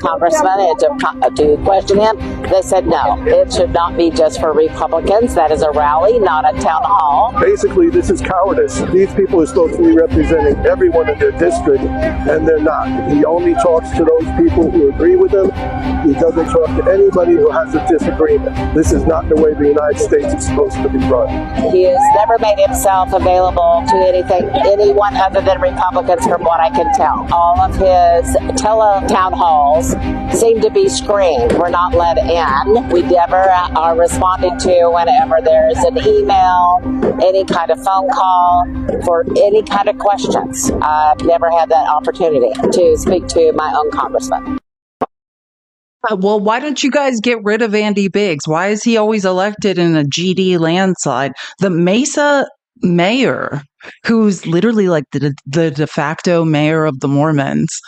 congressman and to question him, they said no, it should not be just for Republicans. That is a rally, not a town hall. Basically, this is cowardice. These people are supposed to be representing everyone in their district, and they're not. He only talks to those people who agree with him. He doesn't talk to anybody who has a disagreement. This is not the way the United States is supposed to be run. He has never made himself available to anyone other than Republicans, from what I can tell. All of his town halls seem to be screened. We're not let in. We never are responded to whenever there's an email, any kind of phone call, for any kind of questions. I've never had that opportunity to speak to my own congressman. Well, why don't you guys get rid of Andy Biggs? Why is he always elected in a GD landslide? The Mesa mayor, who's literally like the de facto mayor of the Mormons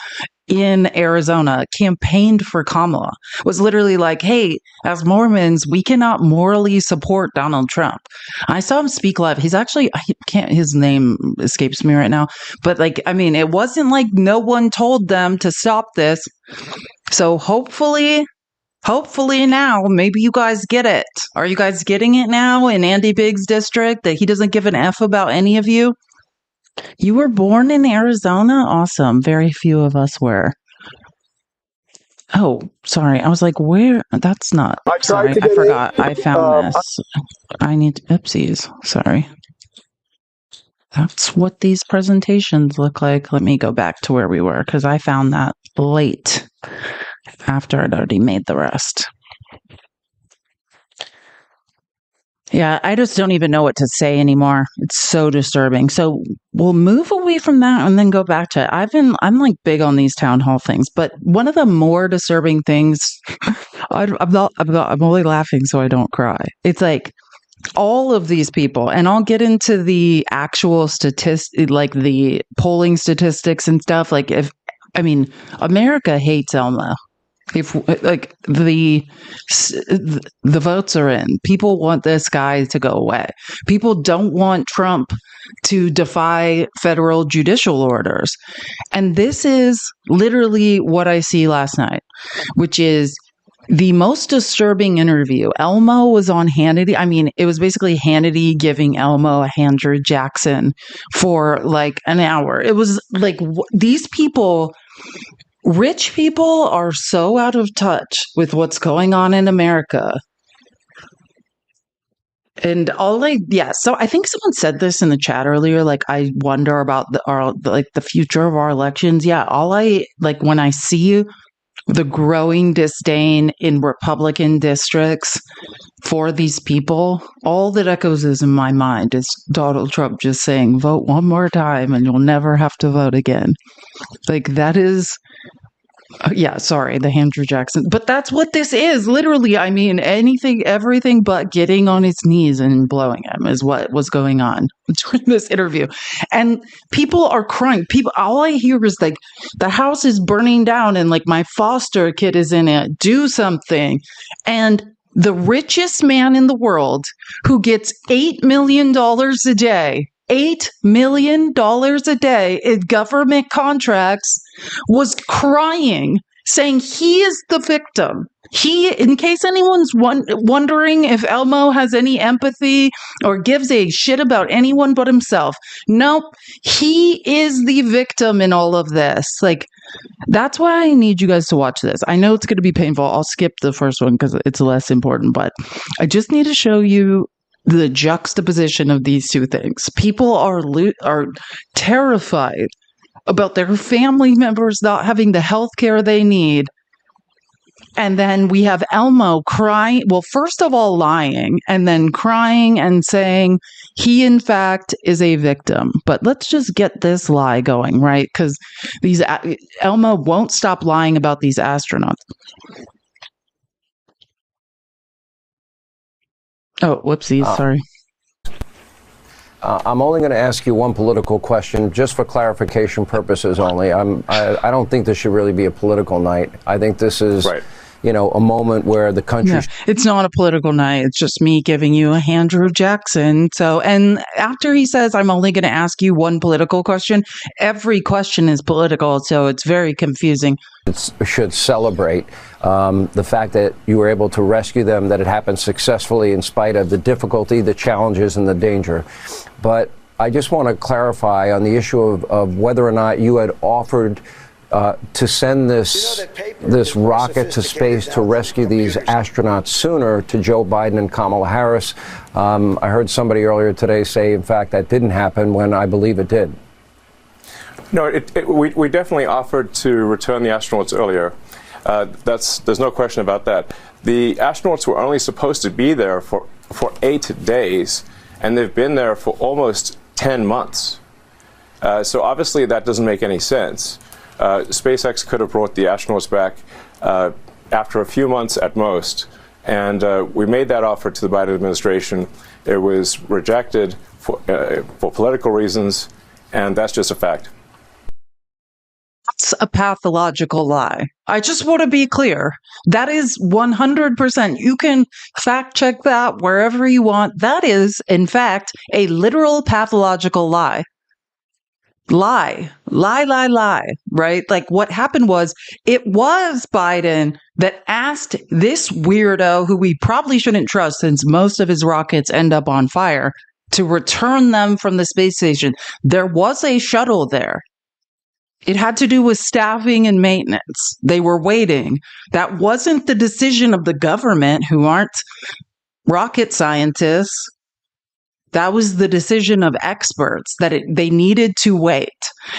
in Arizona, campaigned for Kamala, was literally like, hey, as Mormons, we cannot morally support Donald Trump. I saw him speak live. He's actually, his name escapes me right now, but like, I mean, it wasn't like no one told them to stop this. So hopefully now, maybe you guys get it. Are you guys getting it now in Andy Biggs' district, that he doesn't give an F about any of you? You were born in Arizona? Awesome. Very few of us were. Oh, sorry. I was like, where? That's not. Sorry, I forgot. I found this. I need oopsies. Sorry. That's what these presentations look like. Let me go back to where we were, because I found that late after I'd already made the rest. Yeah, I just don't even know what to say anymore. It's so disturbing. So we'll move away from that and then go back to it. I'm like big on these town hall things, but one of the more disturbing things, I'm only laughing so I don't cry. It's like all of these people, and I'll get into the actual statistics, like the polling statistics and stuff. Like, America hates Elmo. If like the votes are in, people want this guy to go away. People don't want Trump to defy federal judicial orders. And this is literally what I see last night, which is The most disturbing interview, Elmo was on Hannity. I mean, it was basically Hannity giving Elmo a Andrew Jackson for like an hour. It was like these people, rich people, are so out of touch with what's going on in America. And so I think someone said this in the chat earlier. Like, I wonder about the future of our elections. Yeah, when I see the growing disdain in Republican districts for these people, all that echoes is in my mind is Donald Trump just saying, vote one more time and you'll never have to vote again. Like, that is, the Andrew Jackson. But that's what this is. Literally, I mean, everything but getting on his knees and blowing him is what was going on during this interview. And people are crying. All I hear is like, the house is burning down and like my foster kid is in it. Do something. And the richest man in the world who gets $8 million a day, $8 million a day in government contracts, was crying, saying he is the victim. In case anyone's wondering if Elmo has any empathy or gives a shit about anyone but himself, nope, he is the victim in all of this. Like, that's why I need you guys to watch this. I know it's going to be painful. I'll skip the first one because it's less important, but I just need to show you the juxtaposition of these two things. People are terrified about their family members not having the health care they need. And then we have Elmo crying. Well, first of all, lying, and then crying and saying he, in fact, is a victim. But let's just get this lie going, right? Because Elmo won't stop lying about these astronauts. Oh, whoopsies. Sorry. I'm only going to ask you one political question, just for clarification purposes only. I don't think this should really be a political night. I think this is, a moment where the country. Yeah, it's not a political night. It's just me giving you a Andrew Jackson. So, and after he says, I'm only going to ask you one political question, every question is political. So it's very confusing. It should celebrate the fact that you were able to rescue them, that it happened successfully in spite of the difficulty, the challenges, and the danger. But I just want to clarify on the issue of whether or not you had offered to send this rocket to space to rescue these astronauts sooner to Joe Biden and Kamala Harris. I heard somebody earlier today say, in fact, that didn't happen when I believe it did. No, we definitely offered to return the astronauts earlier. There's no question about that. The astronauts were only supposed to be there for 8 days, and they've been there for almost 10 months. So obviously that doesn't make any sense. SpaceX could have brought the astronauts back after a few months at most, and we made that offer to the Biden administration. It was rejected for political reasons, and that's just a fact. That's a pathological lie. I just want to be clear. That is 100%. You can fact check that wherever you want. That is, in fact, a literal pathological lie. Lie, right? Like, what happened was, it was Biden that asked this weirdo, who we probably shouldn't trust since most of his rockets end up on fire, to return them from the space station. There was a shuttle there. It had to do with staffing and maintenance. They were waiting. That wasn't the decision of the government, who aren't rocket scientists. That was the decision of experts, that they needed to wait.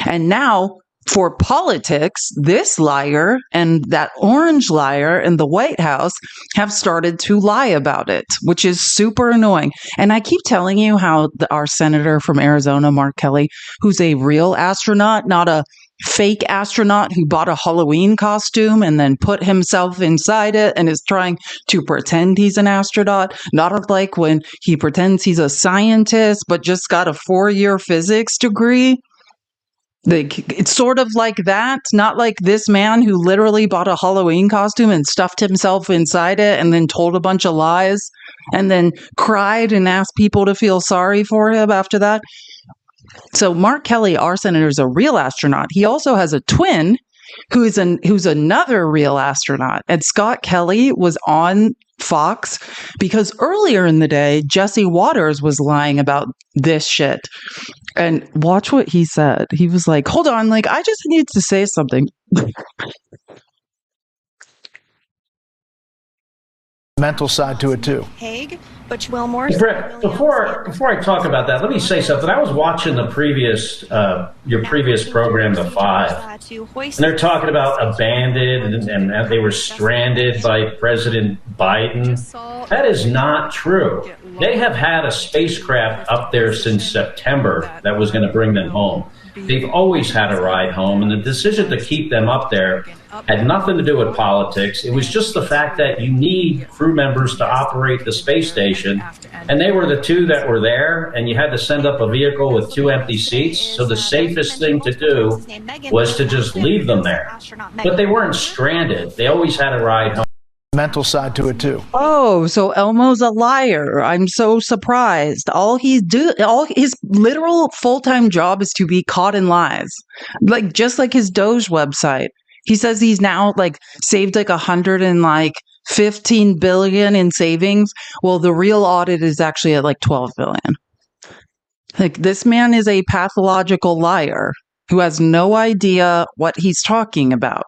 And now, for politics, this liar and that orange liar in the White House have started to lie about it, which is super annoying. And I keep telling you how our senator from Arizona, Mark Kelly, who's a real astronaut, not a fake astronaut who bought a Halloween costume and then put himself inside it and is trying to pretend he's an astronaut, not like when he pretends he's a scientist but just got a 4-year physics degree. It's sort of like that, not like this man who literally bought a Halloween costume and stuffed himself inside it and then told a bunch of lies and then cried and asked people to feel sorry for him after that. So Mark Kelly, our senator, is a real astronaut. He also has a twin. who's another real astronaut. And Scott Kelly was on Fox because earlier in the day, Jesse Waters was lying about this shit. And watch what he said. He was like, hold on, like, I just need to say something. Mental side to it too. Hague, Butch Wilmore. Brett, before I talk about that, let me say something. I was watching the previous your previous program, The Five, and they're talking about abandoned and they were stranded by President Biden. That is not true. They have had a spacecraft up there since September that was going to bring them home. They've always had a ride home, and the decision to keep them up there had nothing to do with politics. It was just the fact that you need crew members to operate the space station, and they were the two that were there, and you had to send up a vehicle with 2 empty seats. So the safest thing to do was to just leave them there. But they weren't stranded. They always had a ride home. Mental side to it too. Oh, so Elmo's a liar. I'm so surprised. All his literal full-time job is to be caught in lies. Like, just like his Doge website. He says he's now like saved like 115 billion in savings. Well, the real audit is actually at like 12 billion. Like, this man is a pathological liar who has no idea what he's talking about.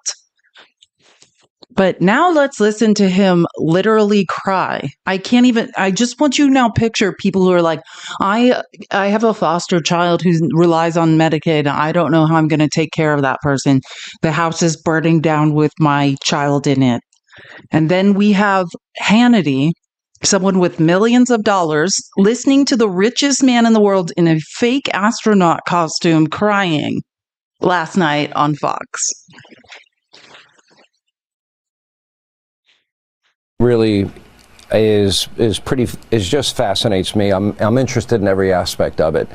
But now let's listen to him literally cry. I just want you to now picture people who are like, I have a foster child who relies on Medicaid. I don't know how I'm going to take care of that person. The house is burning down with my child in it. And then we have Hannity, someone with millions of dollars, listening to the richest man in the world in a fake astronaut costume crying last night on Fox. Really is just fascinates me. I'm interested in every aspect of it.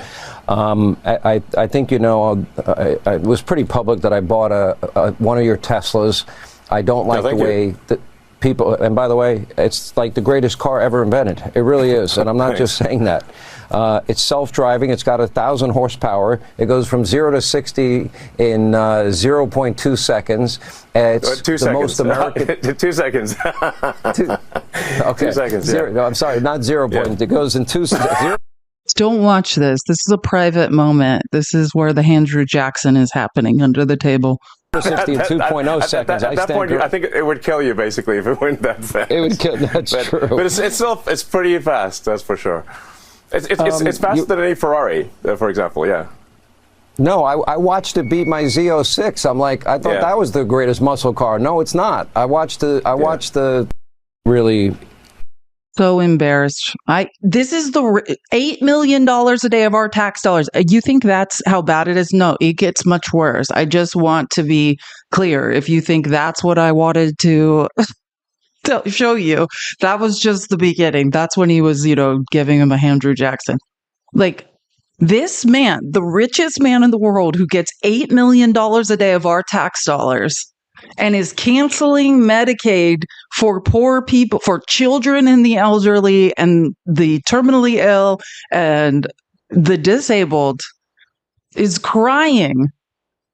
I think, it was pretty public that I bought one of your Teslas. I don't like the way that people, and by the way, it's like the greatest car ever invented. It really is, and I'm not just saying that. It's self-driving. It's got 1,000 horsepower. It goes from 0 to 60 in 0.2 seconds. It's 2 the seconds. Most American. 2 seconds. Okay. 2 seconds. Zero. Yeah. No, I'm sorry, not 0. Yeah. It goes in 2 seconds. Don't watch this. This is a private moment. This is where the Andrew Jackson is happening under the table. 60 in 2.0 seconds. At that point, I think it would kill you basically if it went that fast. It would kill. That's true. But it's pretty fast. That's for sure. It's faster than any Ferrari, for example. Yeah. No, I watched it beat my Z06. I'm like, I thought that was the greatest muscle car. No, it's not. I watched the really. So embarrassed. This is the $8 million a day of our tax dollars. You think that's how bad it is? No, it gets much worse. I just want to be clear. If you think that's what I wanted to show you, that was just the beginning. That's when he was, giving him a Andrew Jackson. Like, this man, the richest man in the world who gets $8 million a day of our tax dollars, and is canceling Medicaid for poor people, for children and the elderly and the terminally ill and the disabled, is crying.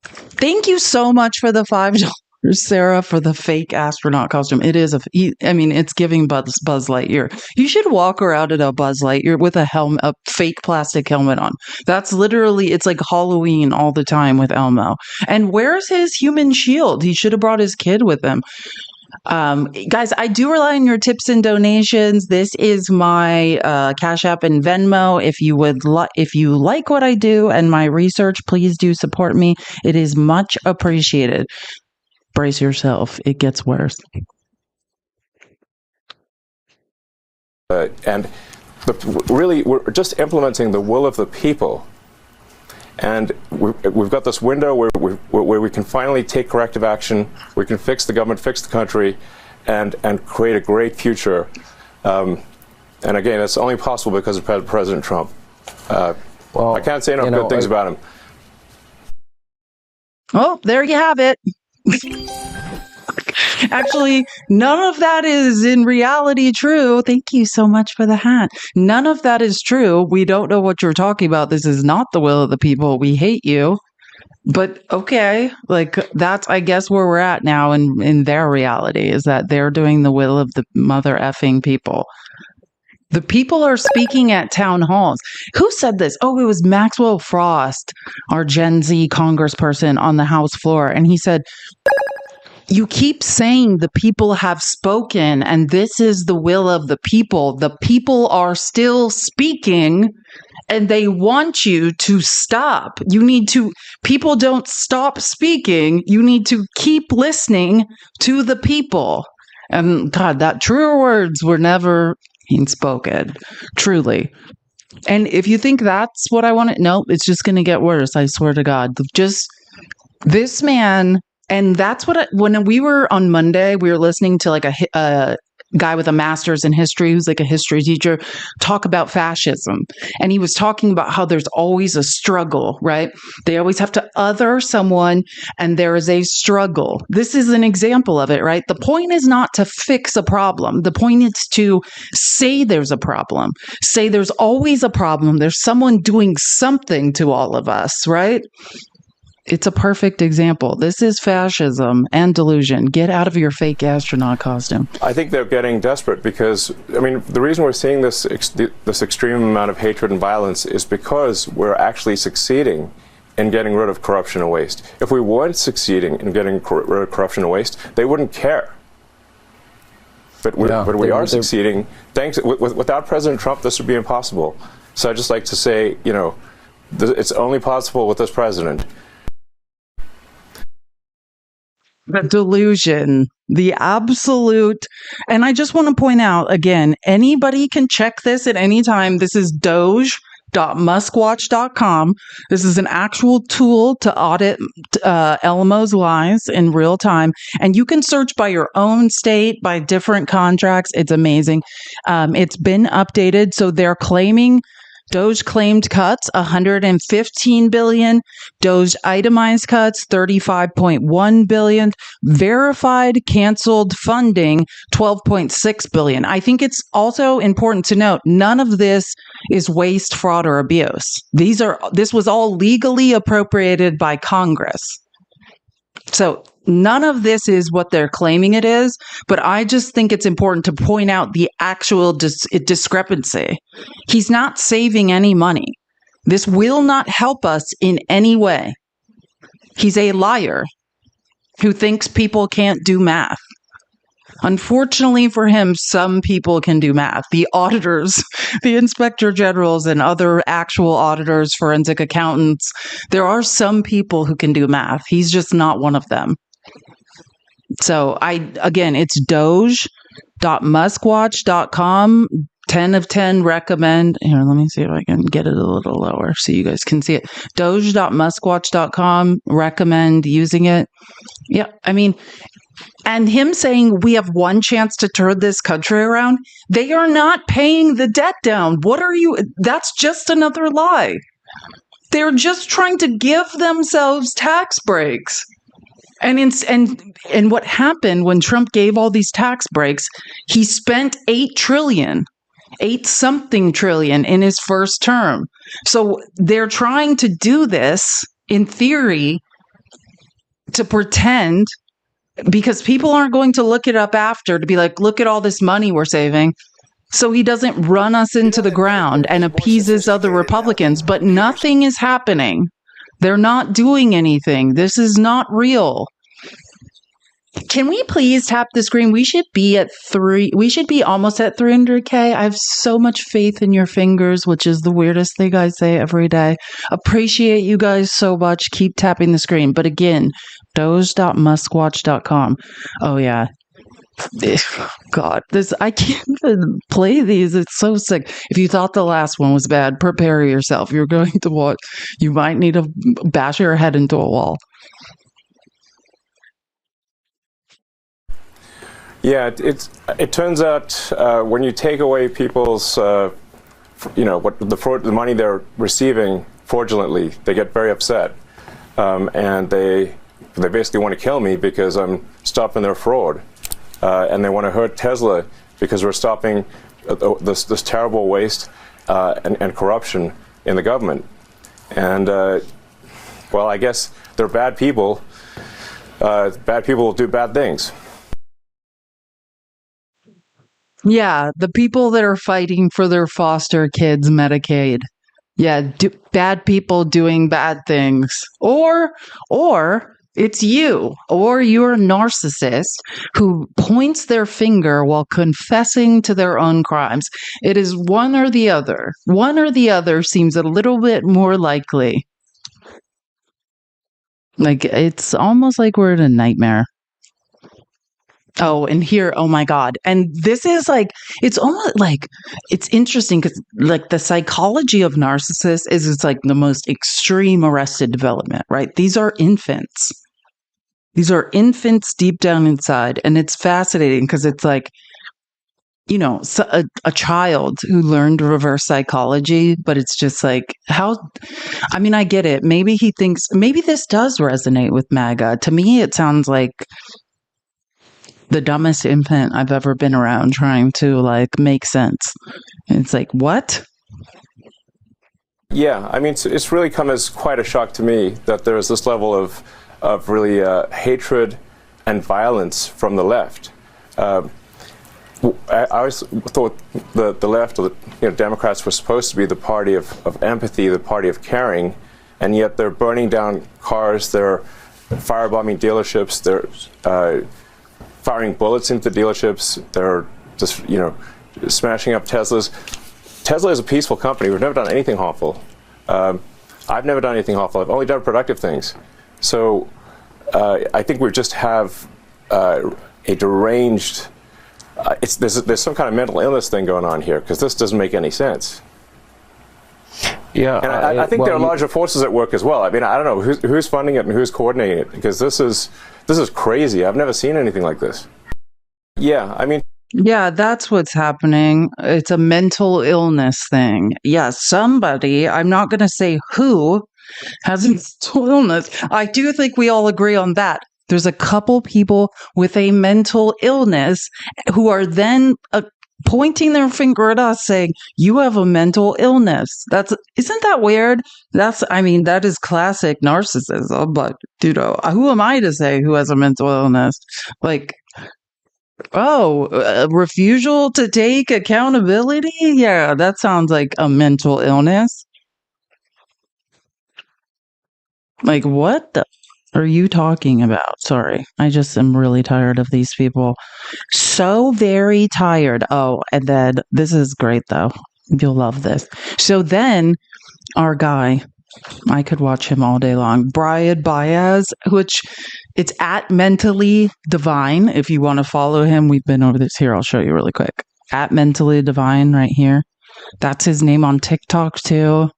Thank you so much for the $5, Sarah, for the fake astronaut costume. It is it's giving Buzz Lightyear. You should walk around in a Buzz Lightyear with a fake plastic helmet on. That's literally, it's like Halloween all the time with Elmo. And where's his human shield? He should have brought his kid with him. Guys, I do rely on your tips and donations. This is my Cash App and Venmo. If you like what I do and my research, please do support me. It is much appreciated. Brace yourself. It gets worse. And really, we're just implementing the will of the people. And we've got this window where we can finally take corrective action. We can fix the government, fix the country, and create a great future. And again, it's only possible because of President Trump. I can't say enough good things about him. Oh, there you have it. Actually, none of that is in reality true. Thank you so much for the hat. None of that is true. We don't know what you're talking about. This is not the will of the people. We hate you. But okay, like that's I guess where we're at now in their reality is that they're doing the will of the mother effing people. The people are speaking at town halls. Who said this? Oh, it was Maxwell Frost, our Gen Z congressperson on the House floor, and he said, "You keep saying the people have spoken and this is the will of the people. The people are still speaking and they want you to stop. People don't stop speaking. You need to keep listening to the people." And God, that truer words were never spoken, truly. And if you think that's what I want to, no, it's just going to get worse. I swear to God. Just this man. And that's when we were on Monday, we were listening to like a guy with a master's in history who's like a history teacher talk about fascism. And he was talking about how there's always a struggle, right? They always have to other someone and there is a struggle. This is an example of it, right? The point is not to fix a problem. The point is to say there's a problem. Say there's always a problem. There's someone doing something to all of us, right? It's a perfect example. This is fascism and delusion. Get out of your fake astronaut costume. I think they're getting desperate because, I mean, the reason we're seeing this extreme amount of hatred and violence is because we're actually succeeding in getting rid of corruption and waste. If we weren't succeeding in getting rid of corruption and waste, they wouldn't care. But we are succeeding. Without President Trump, this would be impossible. So I'd just like to say, you know, it's only possible with this president. The delusion, the absolute, and I just want to point out again, anybody can check this at any time. This is doge.muskwatch.com. This is an actual tool to audit Elmo's lies in real time. And you can search by your own state, by different contracts. It's amazing. It's been updated. So they're claiming Doge claimed cuts, $115 billion. Doge itemized cuts, $35.1 billion. Verified canceled funding, $12.6 billion. I think it's also important to note, none of this is waste, fraud, or abuse. This was all legally appropriated by Congress. So none of this is what they're claiming it is, but I just think it's important to point out the actual discrepancy. He's not saving any money. This will not help us in any way. He's a liar who thinks people can't do math. Unfortunately for him, some people can do math. The auditors, the inspector generals, and other actual auditors, forensic accountants, there are some people who can do math. He's just not one of them. So it's doge.muskwatch.com. 10 of 10 recommend. Here, let me see if I can get it a little lower so you guys can see it. Doge.muskwatch.com. Recommend using it. Yeah, I mean, and him saying we have one chance to turn this country around. They are not paying the debt down. That's just another lie. They're just trying to give themselves tax breaks. And what happened when Trump gave all these tax breaks, he spent $8 something trillion in his first term. So they're trying to do this in theory to pretend, because people aren't going to look it up after to be like, look at all this money we're saving. So he doesn't run us into the ground and appeases other Republicans, but nothing is happening. They're not doing anything. This is not real. Can we please tap the screen? We should be almost at 300K. I have so much faith in your fingers, which is the weirdest thing I say every day. Appreciate you guys so much. Keep tapping the screen. But again, doge.muskwatch.com. Oh yeah. God, I can't even play these. It's so sick. If you thought the last one was bad, prepare yourself. You're going to watch. You might need to bash your head into a wall. Yeah, it turns out when you take away people's, the money they're receiving fraudulently, they get very upset, and they basically want to kill me because I'm stopping their fraud, and they want to hurt Tesla because we're stopping this terrible waste and corruption in the government, and Well, I guess they're bad people. Bad people will do bad things. Yeah, the people that are fighting for their foster kids Medicaid. Yeah, bad people doing bad things. Or it's you, or you're a narcissist who points their finger while confessing to their own crimes. It is one or the other. One or the other seems a little bit more likely. Like, it's almost like we're in a nightmare. Oh, and here, oh my God. And this is like, it's almost like, it's interesting because, like, the psychology of narcissists is it's like the most extreme arrested development, right? These are infants. These are infants deep down inside. And it's fascinating because it's like, you know, a child who learned reverse psychology, but it's just like, how, I mean, I get it. Maybe he thinks, maybe this does resonate with MAGA. To me, it sounds like the dumbest infant I've ever been around trying to like make sense. It's like, what? Yeah, I mean, it's really come as quite a shock to me that there's this level of really hatred and violence from the left. I always thought the left, or the Democrats, were supposed to be the party of empathy, the party of caring, and yet they're burning down cars, they're firebombing dealerships, they're firing bullets into dealerships. They're just, smashing up Teslas. Tesla is a peaceful company. We've never done anything harmful. I've never done anything harmful. I've only done productive things. So I think we just have a deranged, there's some kind of mental illness thing going on here, because this doesn't make any sense. Yeah, and I think there are larger forces at work as well. I mean, I don't know who's funding it and who's coordinating it, because this is crazy. I've never seen anything like this. Yeah, I mean. Yeah, that's what's happening. It's a mental illness thing. Yeah, somebody, I'm not going to say who, has a mental illness. I do think we all agree on that. There's a couple people with a mental illness who are then pointing their finger at us saying, you have a mental illness. Isn't that weird? That is classic narcissism, but who am I to say who has a mental illness? Like, refusal to take accountability? Yeah, that sounds like a mental illness. Like, what the are you talking about? Sorry, I just am really tired of these people. So very tired. Oh, and then this is great though. You'll love this. So then our guy, I could watch him all day long. Brian Baez, which it's at Mentally Divine. If you want to follow him, we've been over this here. I'll show you really quick. At Mentally Divine right here. That's his name on TikTok too.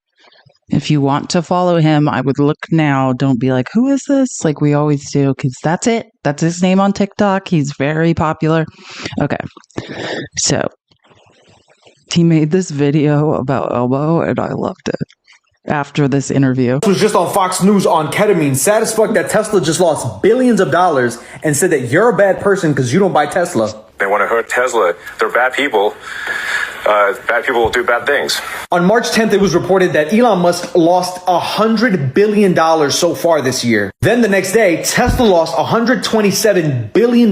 If you want to follow him, I would look now. Don't be like, who is this? Like we always do, because that's it. That's his name on TikTok. He's very popular. Okay. So he made this video about Elbow, and I loved it. After this interview. This was just on Fox News on ketamine. Sad as fuck that Tesla just lost billions of dollars and said that you're a bad person because you don't buy Tesla. They want to hurt Tesla. They're bad people. Bad people will do bad things. On March 10th, it was reported that Elon Musk lost $100 billion so far this year. Then the next day, Tesla lost $127 billion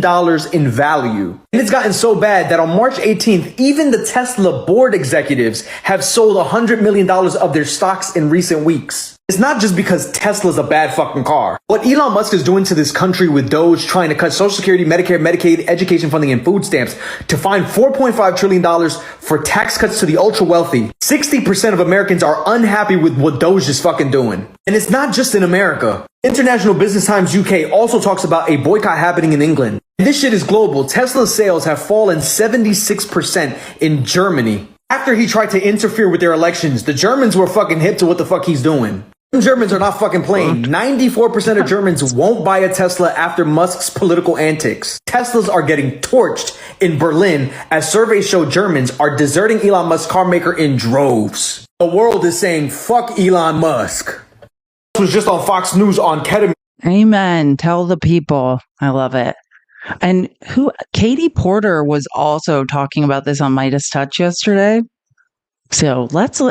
in value. And it's gotten so bad that on March 18th, even the Tesla board executives have sold $100 million of their stocks in recent weeks. It's not just because Tesla's a bad fucking car. What Elon Musk is doing to this country with Doge trying to cut Social Security, Medicare, Medicaid, education funding, and food stamps to find $4.5 trillion for tax cuts to the ultra wealthy. 60% of Americans are unhappy with what Doge is fucking doing. And it's not just in America. International Business Times UK also talks about a boycott happening in England. And this shit is global. Tesla's sales have fallen 76% in Germany. After he tried to interfere with their elections, the Germans were fucking hip to what the fuck he's doing. Germans are not fucking playing. 94% of Germans won't buy a Tesla after Musk's political antics. Teslas are getting torched in Berlin as surveys show Germans are deserting Elon Musk's car maker in droves. The world is saying, fuck Elon Musk. This was just on Fox News on ketamine. Amen. Tell the people. I love it. And Katie Porter was also talking about this on Midas Touch yesterday. So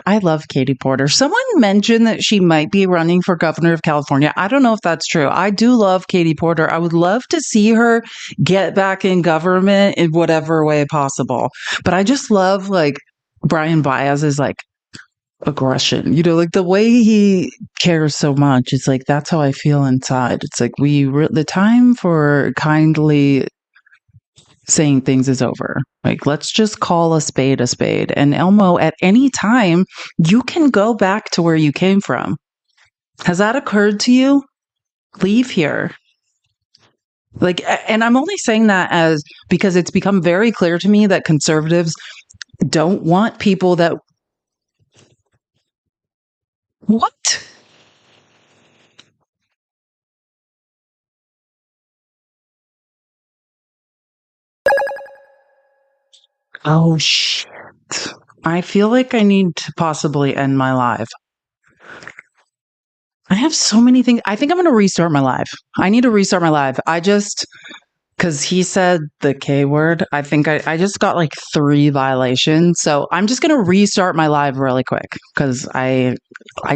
I love Katie Porter. Someone mentioned that she might be running for governor of California. I don't know if that's true. I do love Katie Porter. I would love to see her get back in government in whatever way possible. But I just love like Brian Baez's like aggression, like the way he cares so much. It's like, that's how I feel inside. It's like the time for kindly saying things is over. Like, let's just call a spade a spade. And Elmo, at any time, you can go back to where you came from. Has that occurred to you? Leave here. Like, and I'm only saying that because it's become very clear to me that conservatives don't want people that. What? Oh, shit. I feel like I need to possibly end my live. I have so many things. I think I'm going to restart my live. I need to restart my live. Because he said the K word, I think I just got like 3 violations. So I'm just going to restart my live really quick because I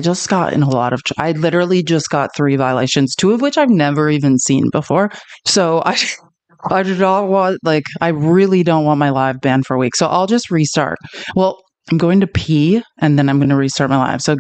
just got in a lot of, I literally just got 3 violations, 2 of which I've never even seen before. So I do not want, I really don't want my live banned for a week. So I'll just restart. Well, I'm going to pee and then I'm going to restart my live. So